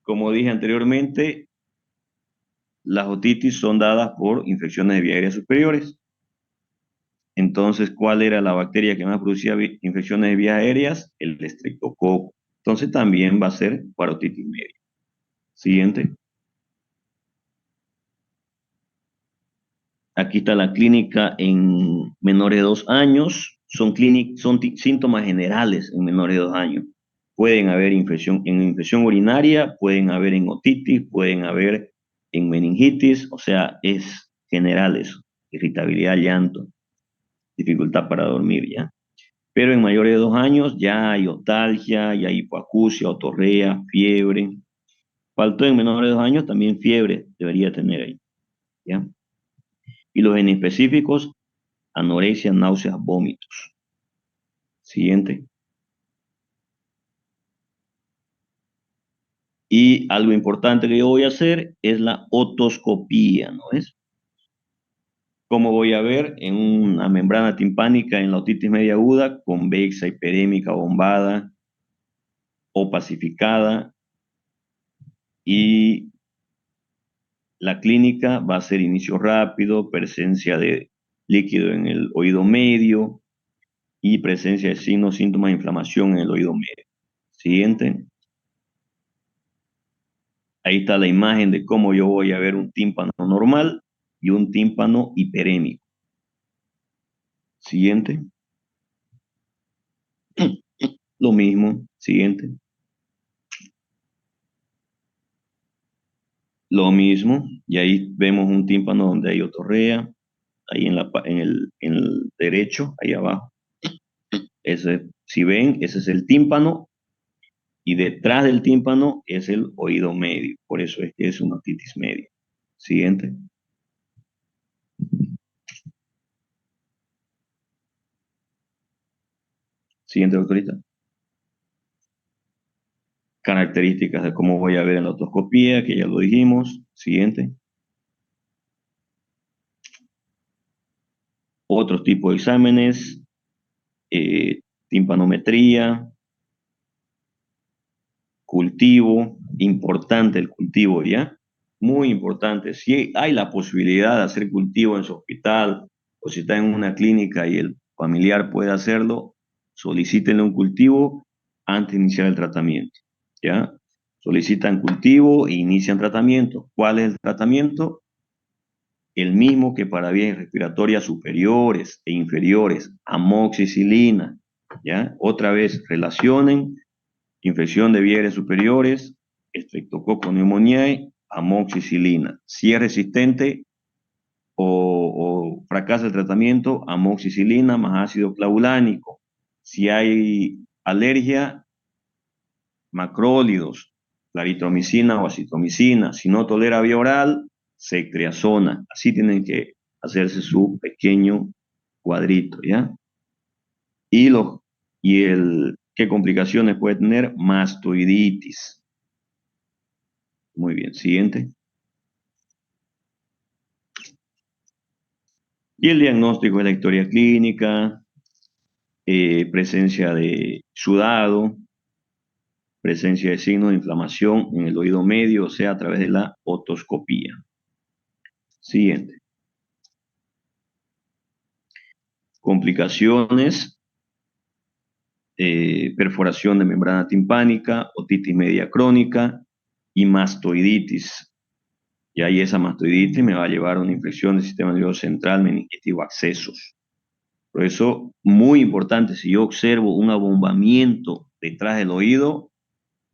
como dije anteriormente, las otitis son dadas por infecciones de vía aérea superiores. Entonces, ¿cuál era la bacteria que más producía infecciones de vías aéreas? El estreptococo. Entonces, también va a ser parotitis media. Siguiente. Aquí está la clínica en menores de 2 años. Son síntomas generales en menores de 2 años. Pueden haber infección urinaria, pueden haber en otitis, pueden haber en meningitis, o sea, es generales. Irritabilidad, llanto, dificultad para dormir, ¿ya? Pero en mayores de 2 años ya hay otalgia, ya hay hipoacusia, otorrea, fiebre. Faltó en menores de 2 años también fiebre, debería tener ahí, ¿ya? Y los inespecíficos, anorexia, náuseas, vómitos. Siguiente. Y algo importante que yo voy a hacer es la otoscopía, ¿no es? Como voy a ver en una membrana timpánica en la otitis media aguda, convexa, hiperémica, bombada, opacificada, y la clínica va a ser inicio rápido, presencia de líquido en el oído medio y presencia de signos, síntomas de inflamación en el oído medio. Siguiente. Ahí está la imagen de cómo yo voy a ver un tímpano normal y un tímpano hiperémico. Siguiente. Lo mismo. Siguiente. Lo mismo. Y ahí vemos un tímpano donde hay otorrea, ahí en el derecho, ahí abajo. Ese, si ven, ese es el tímpano y detrás del tímpano es el oído medio. Por eso es que es una otitis media. Siguiente. Siguiente, doctorita. Características de cómo voy a ver en la otoscopía, que ya lo dijimos. Siguiente. Otros tipos de exámenes, timpanometría, cultivo, importante el cultivo, ¿ya? Muy importante. Si hay la posibilidad de hacer cultivo en su hospital o si está en una clínica y el familiar puede hacerlo, solicítenle un cultivo antes de iniciar el tratamiento, ¿ya? Solicitan cultivo e inician tratamiento. ¿Cuál es el tratamiento? El mismo que para vías respiratorias superiores e inferiores, amoxicilina, ¿ya? Otra vez, relacionen infección de vías superiores, Streptococcus pneumoniae, amoxicilina. Si es resistente o fracasa el tratamiento, amoxicilina más ácido clavulánico. Si hay alergia, macrólidos, claritromicina o acitromicina. Si no tolera vía oral, ceftriaxona. Así tienen que hacerse su pequeño cuadrito, ¿ya? Y, ¿qué complicaciones puede tener? Mastoiditis. Muy bien, siguiente. Y el diagnóstico es la historia clínica, presencia de sudado, presencia de signos de inflamación en el oído medio, o sea, a través de la otoscopía. Siguiente. Complicaciones, perforación de membrana timpánica, otitis media crónica y mastoiditis. Y ahí esa mastoiditis me va a llevar a una infección del sistema nervioso central, meningitis o accesos. Por eso, muy importante, si yo observo un abombamiento detrás del oído,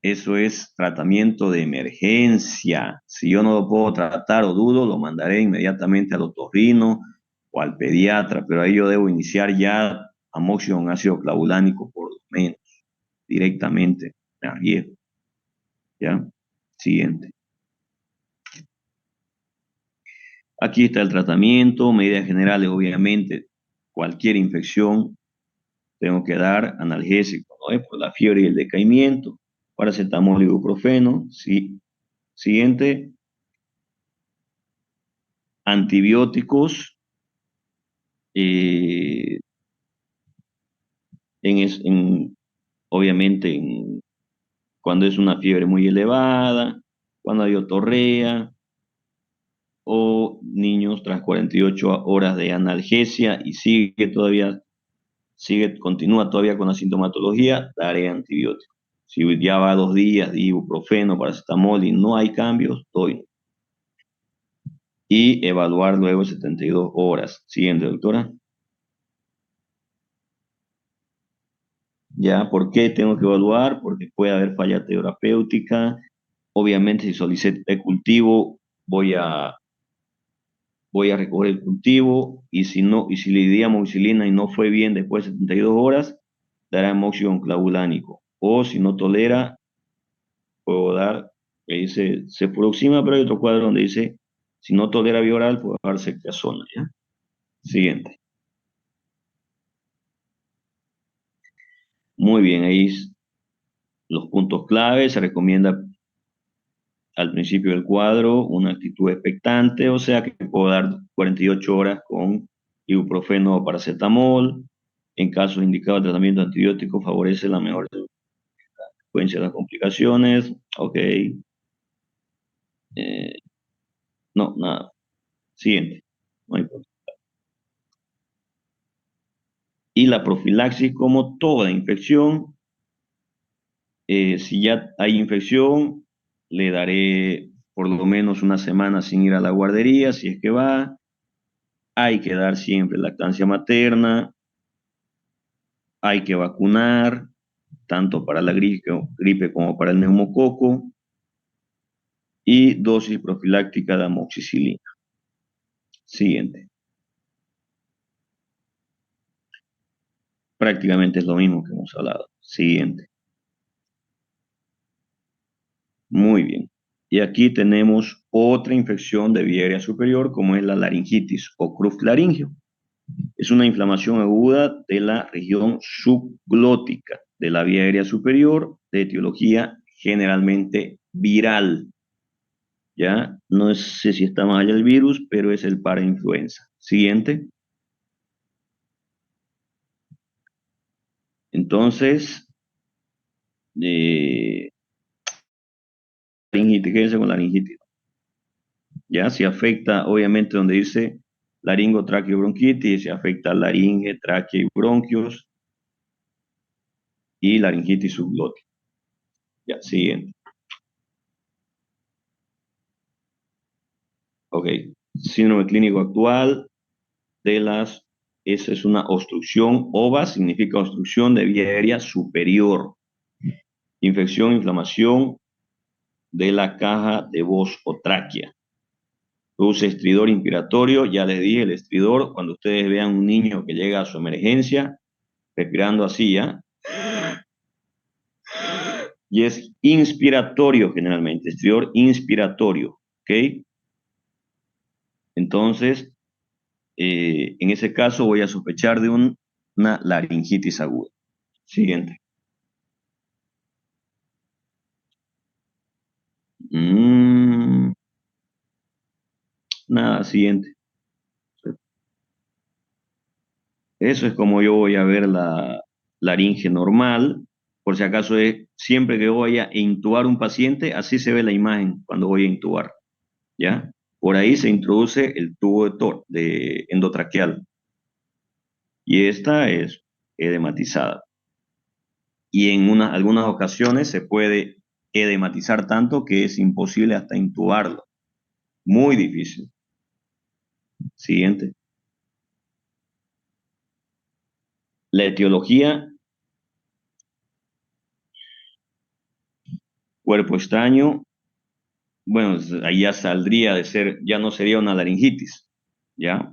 eso es tratamiento de emergencia. Si yo no lo puedo tratar o dudo, lo mandaré inmediatamente al otorrino o al pediatra, pero ahí yo debo iniciar ya amoxicilina con ácido clavulánico por lo menos, directamente, me arriesgo. ¿Ya? Siguiente. Aquí está el tratamiento, medidas generales, obviamente, cualquier infección tengo que dar analgésico, ¿no? Por la fiebre y el decaimiento, paracetamol y ibuprofeno. Sí. Siguiente, antibióticos, eh, obviamente cuando es una fiebre muy elevada, cuando hay otorrea, o niños tras 48 horas de analgesia y continúa todavía con la sintomatología, daré antibiótico. Si ya va 2 días de ibuprofeno, paracetamol y no hay cambios, doy. Y evaluar luego 72 horas. Siguiente, doctora. ¿Ya? ¿Por qué tengo que evaluar? Porque puede haber falla terapéutica. Obviamente, si solicité cultivo, voy a recoger el cultivo y si no, y si le di amoxicilina y no fue bien después de 72 horas, dará amoxicilina clavulánico. O si no tolera, puedo dar, que dice cefuroxima, pero hay otro cuadro donde dice, si no tolera vía oral, puedo dar ceftriaxona, ¿ya? Siguiente. Muy bien, ahí los puntos clave. Se recomienda al principio del cuadro una actitud expectante, o sea que puedo dar 48 horas con ibuprofeno o paracetamol. En casos indicados, el tratamiento antibiótico favorece la mejor secuencia de las complicaciones. Ok. No, nada. Siguiente. No hay problema. Y la profilaxis, como toda infección, si ya hay infección, le daré por lo menos una semana sin ir a la guardería, si es que va. Hay que dar siempre lactancia materna, hay que vacunar, tanto para la gripe como para el neumococo, y dosis profiláctica de amoxicilina. Siguiente. Prácticamente es lo mismo que hemos hablado. Siguiente. Muy bien. Y aquí tenemos otra infección de vía aérea superior, como es la laringitis o cruf laringio. Es una inflamación aguda de la región subglótica de la vía aérea superior, de etiología generalmente viral. Ya no sé si está mal el virus, pero es el parainfluenza. Siguiente. Entonces, eh, laringitis, quédense con laringitis. Ya si afecta, obviamente, donde dice laringotraqueobronquitis, se afecta laringe, tráquea y bronquios y laringitis subglótica. Ya, siguiente. Ok. Síndrome clínico actual de las, esa es una obstrucción, OVA significa obstrucción de vía aérea superior. Infección, inflamación de la caja de voz o tráquea. Produce estridor inspiratorio, ya les dije, el estridor, cuando ustedes vean un niño que llega a su emergencia, respirando así, ¿ya? Y es inspiratorio generalmente, estridor inspiratorio, ¿ok? Entonces, en ese caso voy a sospechar de una laringitis aguda. Siguiente. Mm, nada, siguiente. Eso es como yo voy a ver la laringe normal. Por si acaso es siempre que voy a intubar un paciente, así se ve la imagen cuando voy a intubar, ¿ya? Por ahí se introduce el tubo de endotraqueal y esta es edematizada. Y en algunas ocasiones se puede edematizar tanto que es imposible hasta intubarlo. Muy difícil. Siguiente. La etiología, cuerpo extraño, bueno, ahí ya saldría de ser, ya no sería una laringitis, ¿ya?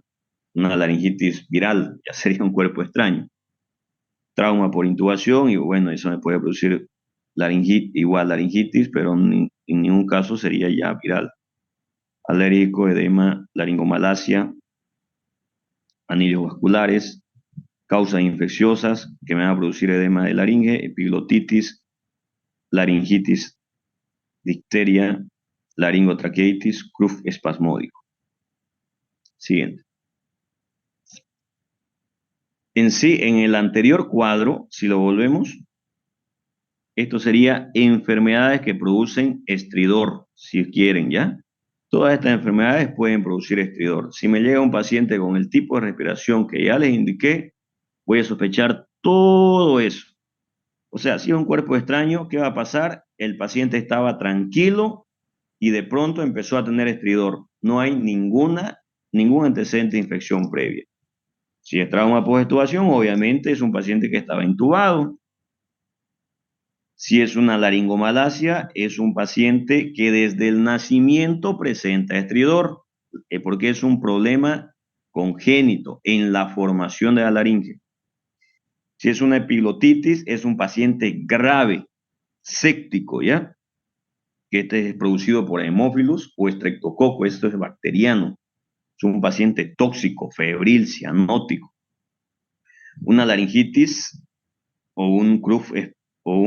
Una laringitis viral, ya sería un cuerpo extraño. Trauma por intubación, y bueno, eso me puede producir laringitis, igual laringitis, pero en ningún caso sería ya viral. Alérgico, edema, laringomalacia, anillos vasculares, causas infecciosas que me van a producir edema de laringe, epiglotitis, laringitis, difteria, laringotraqueitis, cruf espasmódico. Siguiente. En sí, en el anterior cuadro, si lo volvemos, esto sería enfermedades que producen estridor, si quieren, ¿ya? Todas estas enfermedades pueden producir estridor. Si me llega un paciente con el tipo de respiración que ya les indiqué, voy a sospechar todo eso. O sea, si es un cuerpo extraño, ¿qué va a pasar? El paciente estaba tranquilo y de pronto empezó a tener estridor. No hay ningún antecedente de infección previa. Si es trauma post-extubación, obviamente es un paciente que estaba intubado. Si es una laringomalacia, es un paciente que desde el nacimiento presenta estridor, porque es un problema congénito en la formación de la laringe. Si es una epiglotitis, es un paciente grave, séptico, ¿ya? Que este es producido por hemófilos o estreptococo, esto es bacteriano. Es un paciente tóxico, febril, cianótico. Una laringitis o un CRUF o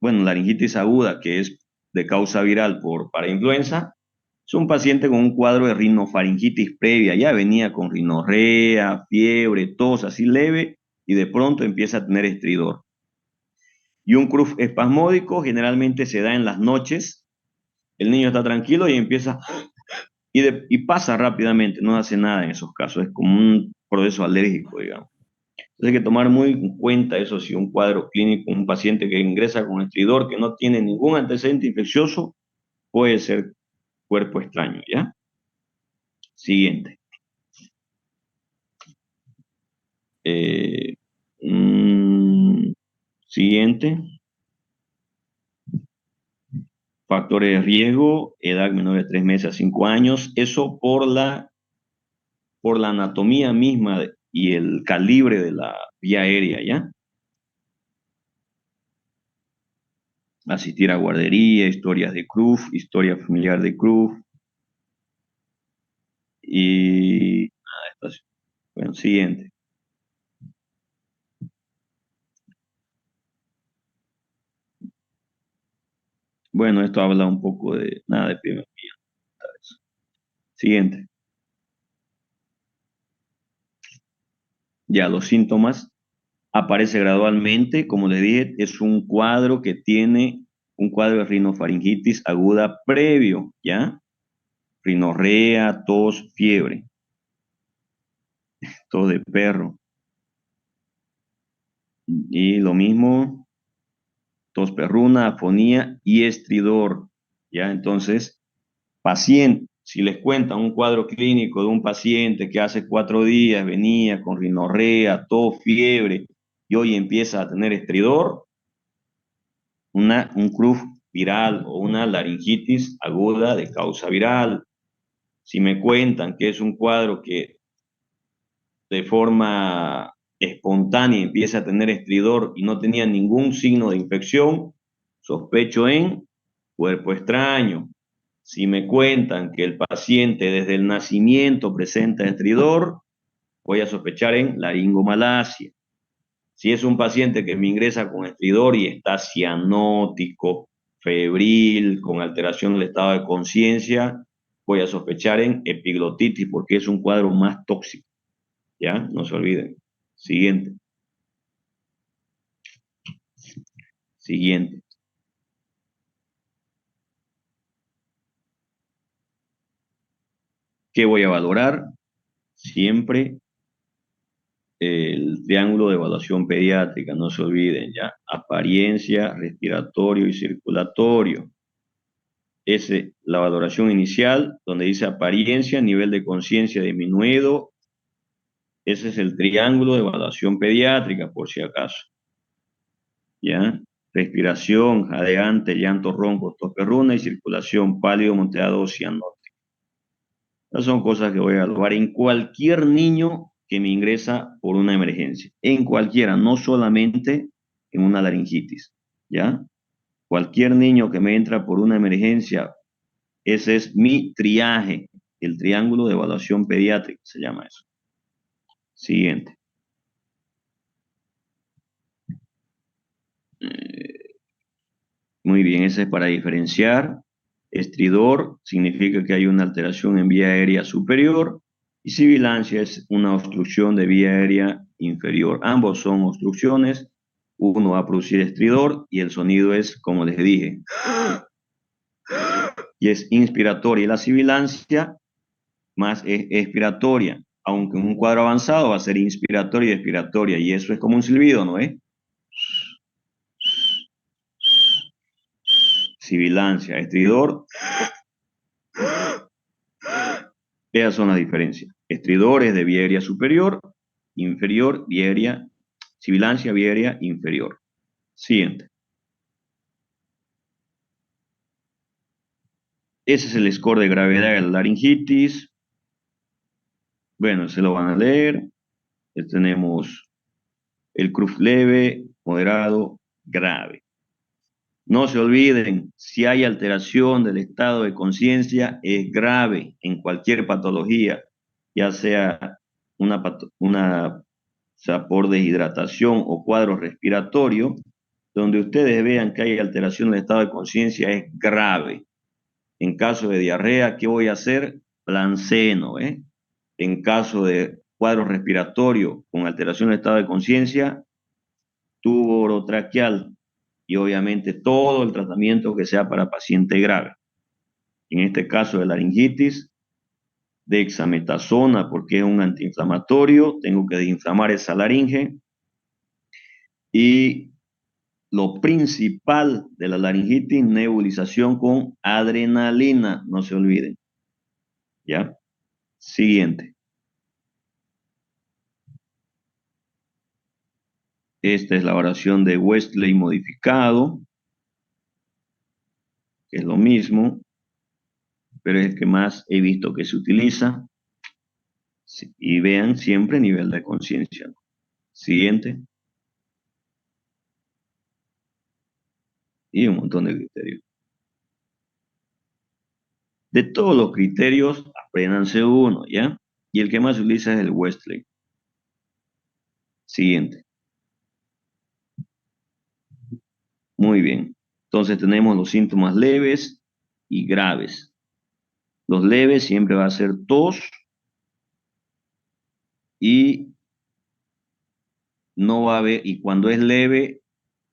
bueno, laringitis aguda que es de causa viral por parainfluenza, es un paciente con un cuadro de rinofaringitis previa, ya venía con rinorrea, fiebre, tos así leve y de pronto empieza a tener estridor. Y un CRUF espasmódico generalmente se da en las noches, el niño está tranquilo y empieza y pasa rápidamente, no hace nada en esos casos, es como un proceso alérgico, digamos. Entonces hay que tomar muy en cuenta eso, si un cuadro clínico, un paciente que ingresa con estridor, que no tiene ningún antecedente infeccioso, puede ser cuerpo extraño, ¿ya? Siguiente. Eh, mm, siguiente. Factores de riesgo, edad menor de 3 meses a 5 años. Eso por la anatomía misma y el calibre de la vía aérea, ¿ya? Asistir a guardería, historias de CRUF, historia familiar de CRUF. Y bueno, siguiente. Bueno, esto habla un poco de nada de epidemiología. Siguiente. Ya, los síntomas aparece gradualmente, como le dije, es un cuadro que tiene un cuadro de rinofaringitis aguda previo, ¿ya? Rinorrea, tos, fiebre, tos de perro. Y lo mismo, tos perruna, afonía y estridor, ¿ya? Entonces, paciente, si les cuentan un cuadro clínico de un paciente que hace 4 días venía con rinorrea, tos, fiebre y hoy empieza a tener estridor, un CRUF viral o una laringitis aguda de causa viral. Si me cuentan que es un cuadro que de forma espontánea empieza a tener estridor y no tenía ningún signo de infección, sospecho en cuerpo extraño. Si me cuentan que el paciente desde el nacimiento presenta estridor, voy a sospechar en laringomalacia. Si es un paciente que me ingresa con estridor y está cianótico, febril, con alteración del estado de conciencia, voy a sospechar en epiglotitis porque es un cuadro más tóxico. ¿Ya? No se olviden. Siguiente. Siguiente. ¿Qué voy a valorar? Siempre el triángulo de evaluación pediátrica, no se olviden, ¿ya? Apariencia, respiratorio y circulatorio. La valoración inicial, donde dice apariencia, nivel de conciencia disminuido. Ese es el triángulo de evaluación pediátrica, por si acaso. ¿Ya? Respiración, jadeante, llanto ronco, tos perruna y circulación pálido, moteado, cianótico. Esas son cosas que voy a evaluar en cualquier niño que me ingresa por una emergencia. En cualquiera, no solamente en una laringitis. ¿Ya? Cualquier niño que me entra por una emergencia, ese es mi triaje, el triángulo de evaluación pediátrica, se llama eso. Siguiente. Muy bien, ese es para diferenciar. Estridor significa que hay una alteración en vía aérea superior y sibilancia es una obstrucción de vía aérea inferior. Ambos son obstrucciones. Uno va a producir estridor y el sonido es, como les dije, y es inspiratoria. Y la sibilancia más es expiratoria, aunque en un cuadro avanzado va a ser inspiratoria y expiratoria, y eso es como un silbido, ¿no es? Sibilancia, estridor. Esas son las diferencias. Estridores de vía aérea superior, inferior, vía aérea, sibilancia, vía aérea inferior. Siguiente. Ese es el score de gravedad de la laringitis. Bueno, se lo van a leer. Tenemos el CRUF leve, moderado, grave. No se olviden, si hay alteración del estado de conciencia, es grave en cualquier patología, ya sea una por deshidratación o cuadro respiratorio, donde ustedes vean que hay alteración del estado de conciencia, es grave. En caso de diarrea, ¿qué voy a hacer? Plan seno, ¿eh? En caso de cuadro respiratorio con alteración del estado de conciencia, tubo orotraqueal y obviamente todo el tratamiento que sea para paciente grave. En este caso de laringitis, dexametasona porque es un antiinflamatorio, tengo que desinflamar esa laringe y lo principal de la laringitis, nebulización con adrenalina, no se olviden. ¿Ya? Siguiente. Esta es la oración de Westley modificado, que es lo mismo, pero es el que más he visto que se utiliza. Y vean siempre nivel de conciencia. Siguiente. Y un montón de criterios. De todos los criterios, apréndanse uno, ¿ya? Y el que más se utiliza es el Westlake. Siguiente. Muy bien. Entonces tenemos los síntomas leves y graves. Los leves siempre va a ser tos y no va a haber, y cuando es leve,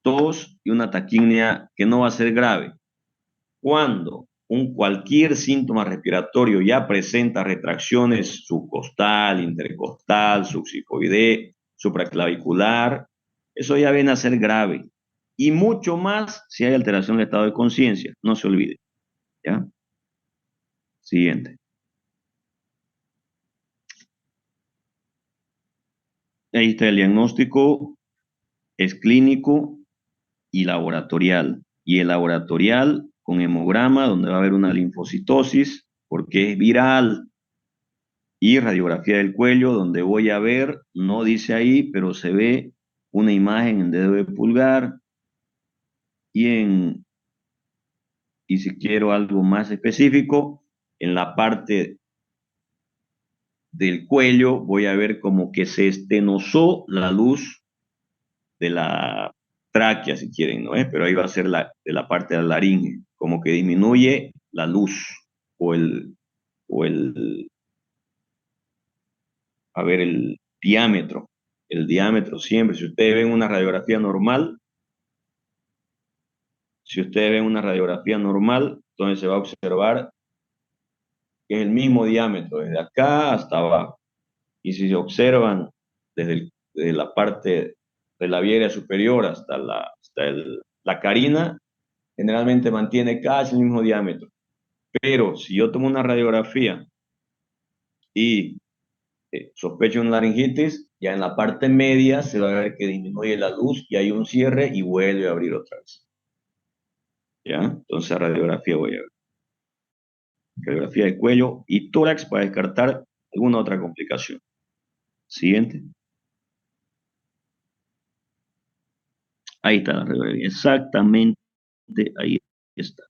tos y una taquimia que no va a ser grave. Cuando cualquier síntoma respiratorio ya presenta retracciones subcostal, intercostal, subxifoide, supraclavicular, eso ya viene a ser grave. Y mucho más si hay alteración del estado de conciencia, no se olvide. ¿Ya? Siguiente. Ahí está el diagnóstico, es clínico y laboratorial. Y el laboratorial con hemograma, donde va a haber una linfocitosis, porque es viral. Y radiografía del cuello, donde voy a ver, no dice ahí, pero se ve una imagen en dedo de pulgar y si quiero algo más específico, en la parte del cuello voy a ver como que se estenosó la luz de la tráquea, si quieren, ¿no? Pero ahí va a ser de la parte de la laringe, como que disminuye la luz o o el, a ver, el diámetro. El diámetro siempre, si ustedes ven una radiografía normal, si ustedes ven una radiografía normal, entonces se va a observar que es el mismo diámetro, desde acá hasta abajo. Y si se observan desde la parte de la viera superior hasta la carina, generalmente mantiene casi el mismo diámetro. Pero si yo tomo una radiografía y sospecho una laringitis, ya en la parte media se va a ver que disminuye la luz y hay un cierre y vuelve a abrir otra vez. ¿Ya? Entonces, radiografía voy a ver. Radiografía de cuello y tórax para descartar alguna otra complicación. Siguiente. Ahí está la radiografía. Exactamente ahí está.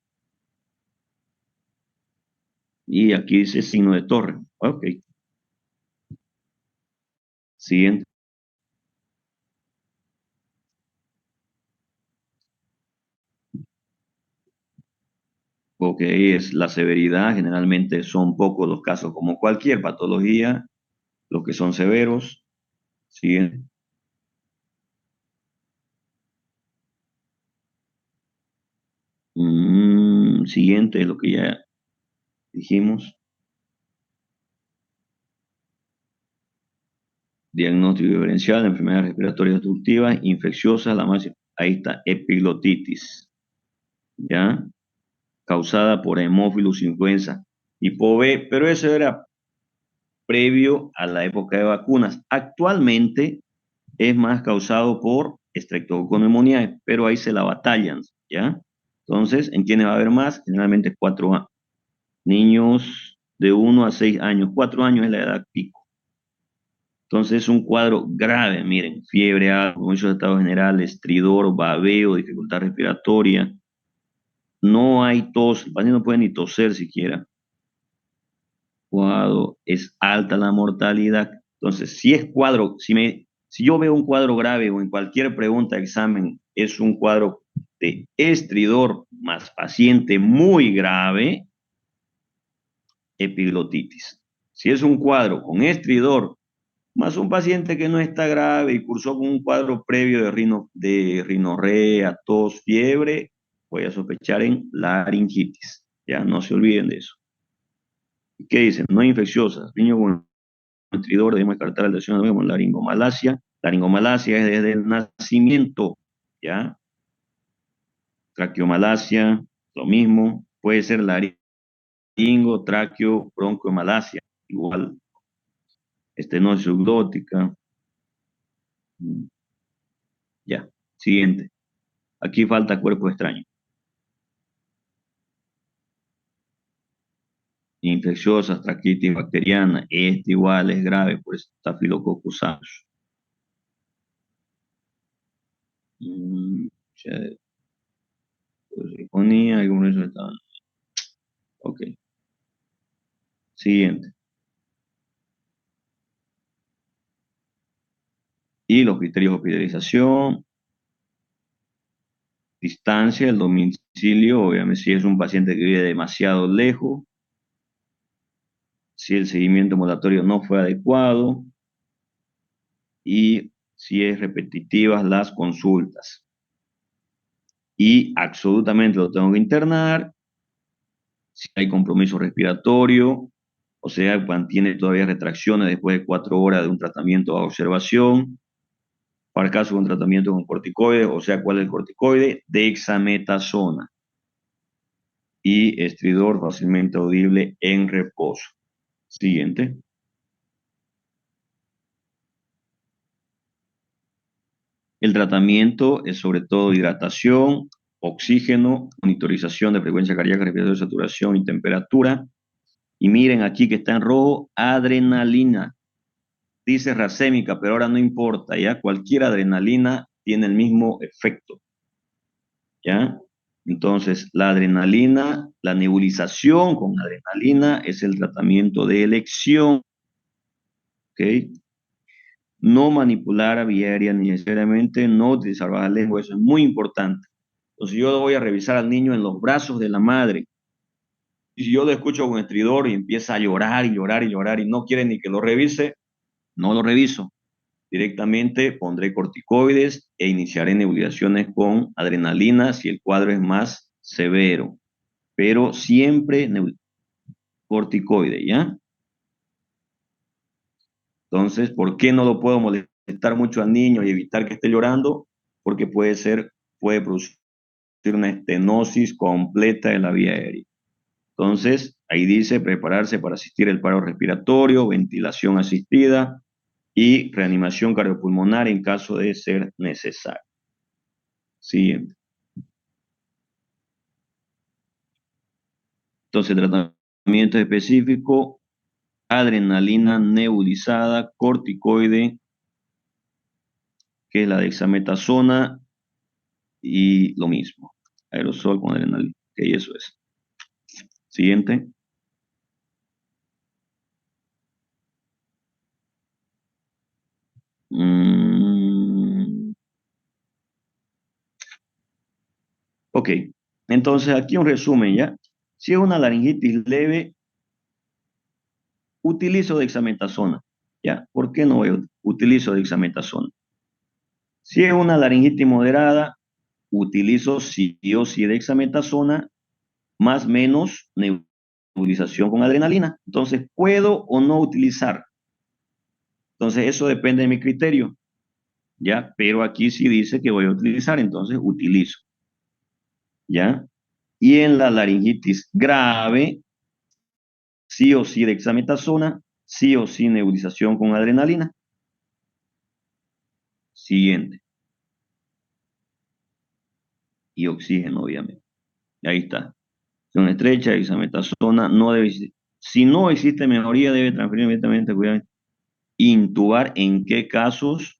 Y aquí dice signo de torre. Ok. Siguiente. Ok, es la severidad. Generalmente son pocos los casos, como cualquier patología, los que son severos. Siguiente. Siguiente es lo que ya dijimos. Diagnóstico diferencial de enfermedades respiratorias obstructivas, infecciosas, la más, ahí está, epiglotitis, ¿ya? Causada por Haemophilus influenza tipo B, pero eso era previo a la época de vacunas. Actualmente es más causado por Streptococcus pneumoniae, pero ahí se la batallan, ¿ya? Entonces, ¿en quiénes va a haber más? Generalmente 4 niños de 1 a 6 años. 4 años es la edad pico. Entonces es un cuadro grave, miren, fiebre alta, muchos estados generales, estridor, babeo, dificultad respiratoria. No hay tos, el paciente no puede ni toser siquiera. Cuadro, es alta la mortalidad. Entonces, si es cuadro, si yo veo un cuadro grave o en cualquier pregunta de examen es un cuadro de estridor más paciente muy grave, epiglotitis. Si es un cuadro con estridor más un paciente que no está grave y cursó con un cuadro previo de rinorrea, tos, fiebre, voy a sospechar en laringitis. Ya no se olviden de eso. ¿Y qué dicen? No infecciosas. Niño con nutridor, debemos descartar la lesión de laringomalacia. Laringomalacia es desde el nacimiento, ¿ya? Traqueomalacia, lo mismo. Puede ser laringo, traqueo, bronquiomalacia, igual. Estenosis subglótica. Ya, siguiente. Aquí falta cuerpo extraño. Infecciosas, traquitis bacteriana, este igual es grave por Staphylococcus aureus. Ya, pues, se ponía algún resultado. Ok. Siguiente. Y los criterios de hospitalización, distancia, el domicilio, obviamente si es un paciente que vive demasiado lejos, si el seguimiento ambulatorio no fue adecuado y si es repetitivas las consultas. Y absolutamente lo tengo que internar, si hay compromiso respiratorio, o sea, mantiene todavía retracciones después de 4 horas de un tratamiento a observación, para el caso de un tratamiento con corticoides, o sea, ¿cuál es el corticoide? Dexametasona y estridor fácilmente audible en reposo. Siguiente. El tratamiento es sobre todo hidratación, oxígeno, monitorización de frecuencia cardíaca, respiración, saturación y temperatura. Y miren aquí que está en rojo, adrenalina. Dice racémica, pero ahora no importa, ¿ya? Cualquier adrenalina tiene el mismo efecto, ¿ya? Entonces, la adrenalina, la nebulización con adrenalina es el tratamiento de elección, ¿ok? No manipular a vía aérea necesariamente, no utilizar baja lengua, eso es muy importante. Entonces, yo voy a revisar al niño en los brazos de la madre. Y si yo lo escucho con estridor y empieza a llorar y llorar y llorar y no quiere ni que lo revise, no lo reviso. Directamente pondré corticoides e iniciaré nebulizaciones con adrenalina si el cuadro es más severo. Pero siempre corticoide, ¿ya? Entonces, ¿por qué no lo puedo molestar mucho al niño y evitar que esté llorando? Porque puede producir una estenosis completa de la vía aérea. Entonces, ahí dice prepararse para asistir el paro respiratorio, ventilación asistida y reanimación cardiopulmonar en caso de ser necesario. Siguiente. Entonces, tratamiento específico, adrenalina nebulizada, corticoide, que es la dexametasona, y lo mismo, aerosol con adrenalina, que eso es. Siguiente. Ok, entonces aquí un resumen, ¿ya? Si es una laringitis leve, utilizo dexametasona, ¿ya? ¿Por qué no utilizo dexametasona? Si es una laringitis moderada, utilizo sí o sí dexametasona, más menos nebulización con adrenalina. Entonces, ¿puedo o no utilizar? Entonces, eso depende de mi criterio, ¿ya? Pero aquí sí dice que voy a utilizar, entonces utilizo, ¿ya? Y en la laringitis grave, sí o sí dexametasona, sí o sí nebulización con adrenalina. Siguiente. Y oxígeno, obviamente. Ahí está. Son estrecha, dexametasona, no debe, si no existe mejoría, debe transferir inmediatamente, cuidado. Intubar, ¿en qué casos?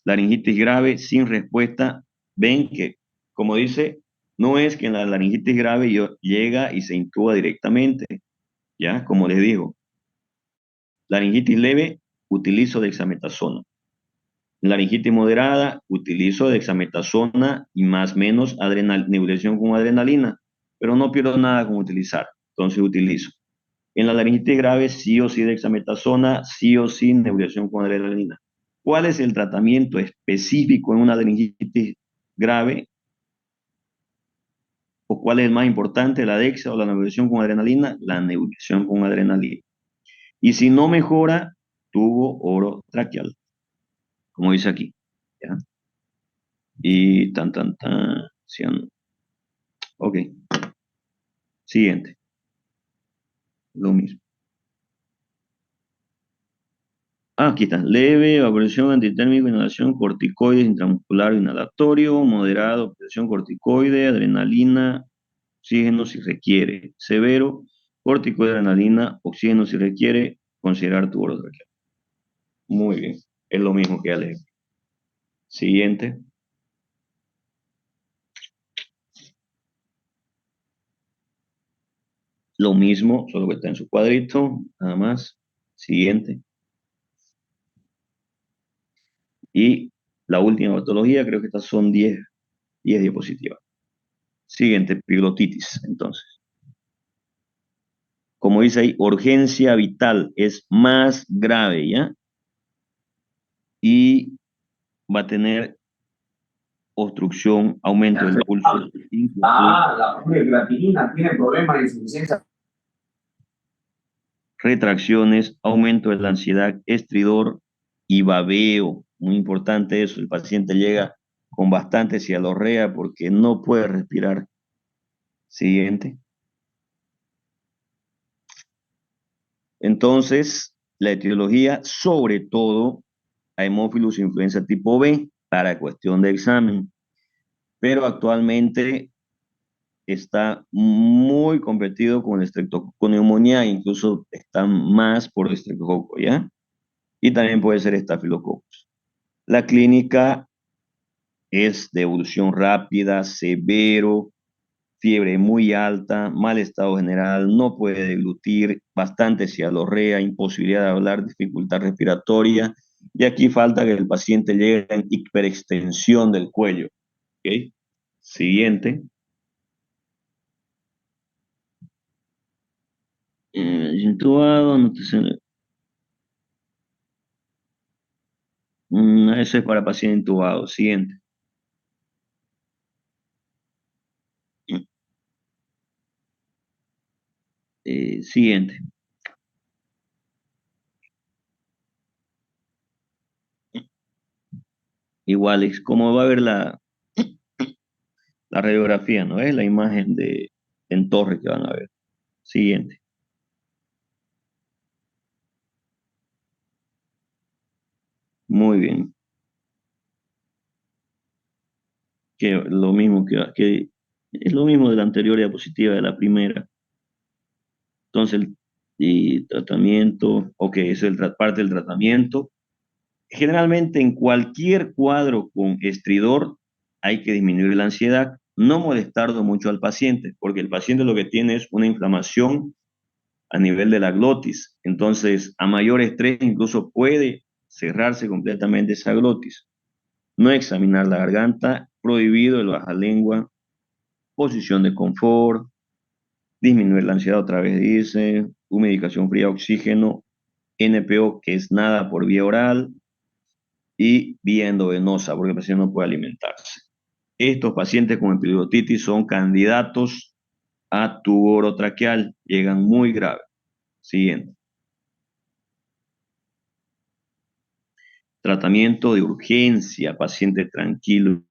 Laringitis grave sin respuesta. Ven que, como dice, no es que en la laringitis grave llega y se intuba directamente, ¿ya? Como les digo, laringitis leve, utilizo dexametasona. Laringitis moderada, utilizo dexametasona y más o menos nebulización con adrenalina, pero no pierdo nada con utilizar, entonces utilizo. En la laringitis grave, sí o sí dexametasona, sí o sí nebulización con adrenalina. ¿Cuál es el tratamiento específico en una laringitis grave? ¿O cuál es el más importante, la dexa o la nebulización con adrenalina? La nebulización con adrenalina. Y si no mejora, tubo orotraqueal, como dice aquí, ¿ya? Y cian. Ok, siguiente, lo mismo. Aquí está, leve, evaporación antitérmico, inhalación, corticoides, intramuscular, inhalatorio, moderado, presión corticoide, adrenalina, oxígeno si requiere, severo, corticoide, adrenalina, oxígeno si requiere, considerar tu orotraqueal. Muy bien, es lo mismo que ya leí. Siguiente. Lo mismo, solo que está en su cuadrito, nada más. Siguiente. Y la última patología, creo que estas son 10 diapositivas. Siguiente, epiglotitis, entonces. Como dice ahí, urgencia vital es más grave, ¿ya? Y va a tener obstrucción, aumento del pulso, La creatinina tiene problemas de insuficiencia. retracciones, aumento de la ansiedad, estridor y babeo. Muy importante eso, el paciente llega con bastante cialorrea porque no puede respirar. Siguiente. Entonces, la etiología, sobre todo, a hemófilos influenza tipo B para cuestión de examen, pero actualmente está muy competido con el estreptococo neumonía, incluso está más por el estreptococo, ¿ya? Y también puede ser estafilococos. La clínica es de evolución rápida, severo, fiebre muy alta, mal estado general, no puede deglutir, bastante cialorrea, imposibilidad de hablar, dificultad respiratoria, y aquí falta que el paciente llegue en hiperextensión del cuello. ¿Ok? Siguiente. Intubado, no te sé. Eso es para paciente intubado. Siguiente. Siguiente. Igual es como va a ver la radiografía, ¿no? Es la imagen en torre que van a ver. Siguiente. Muy bien. Que lo mismo que es lo mismo de la anterior diapositiva de la primera. Entonces, y tratamiento, ok, eso es parte del tratamiento. Generalmente en cualquier cuadro con estridor hay que disminuir la ansiedad, no molestarlo mucho al paciente, porque el paciente lo que tiene es una inflamación a nivel de la glotis. Entonces, a mayor estrés incluso puede cerrarse completamente esa glotis. No examinar la garganta, prohibido el bajalengua, posición de confort, disminuir la ansiedad otra vez dice, medicación fría, oxígeno, NPO, que es nada por vía oral, y vía endovenosa, porque el paciente no puede alimentarse. Estos pacientes con epiglottitis son candidatos a tubo orotraqueal, llegan muy graves. Siguiente. Tratamiento de urgencia, paciente tranquilo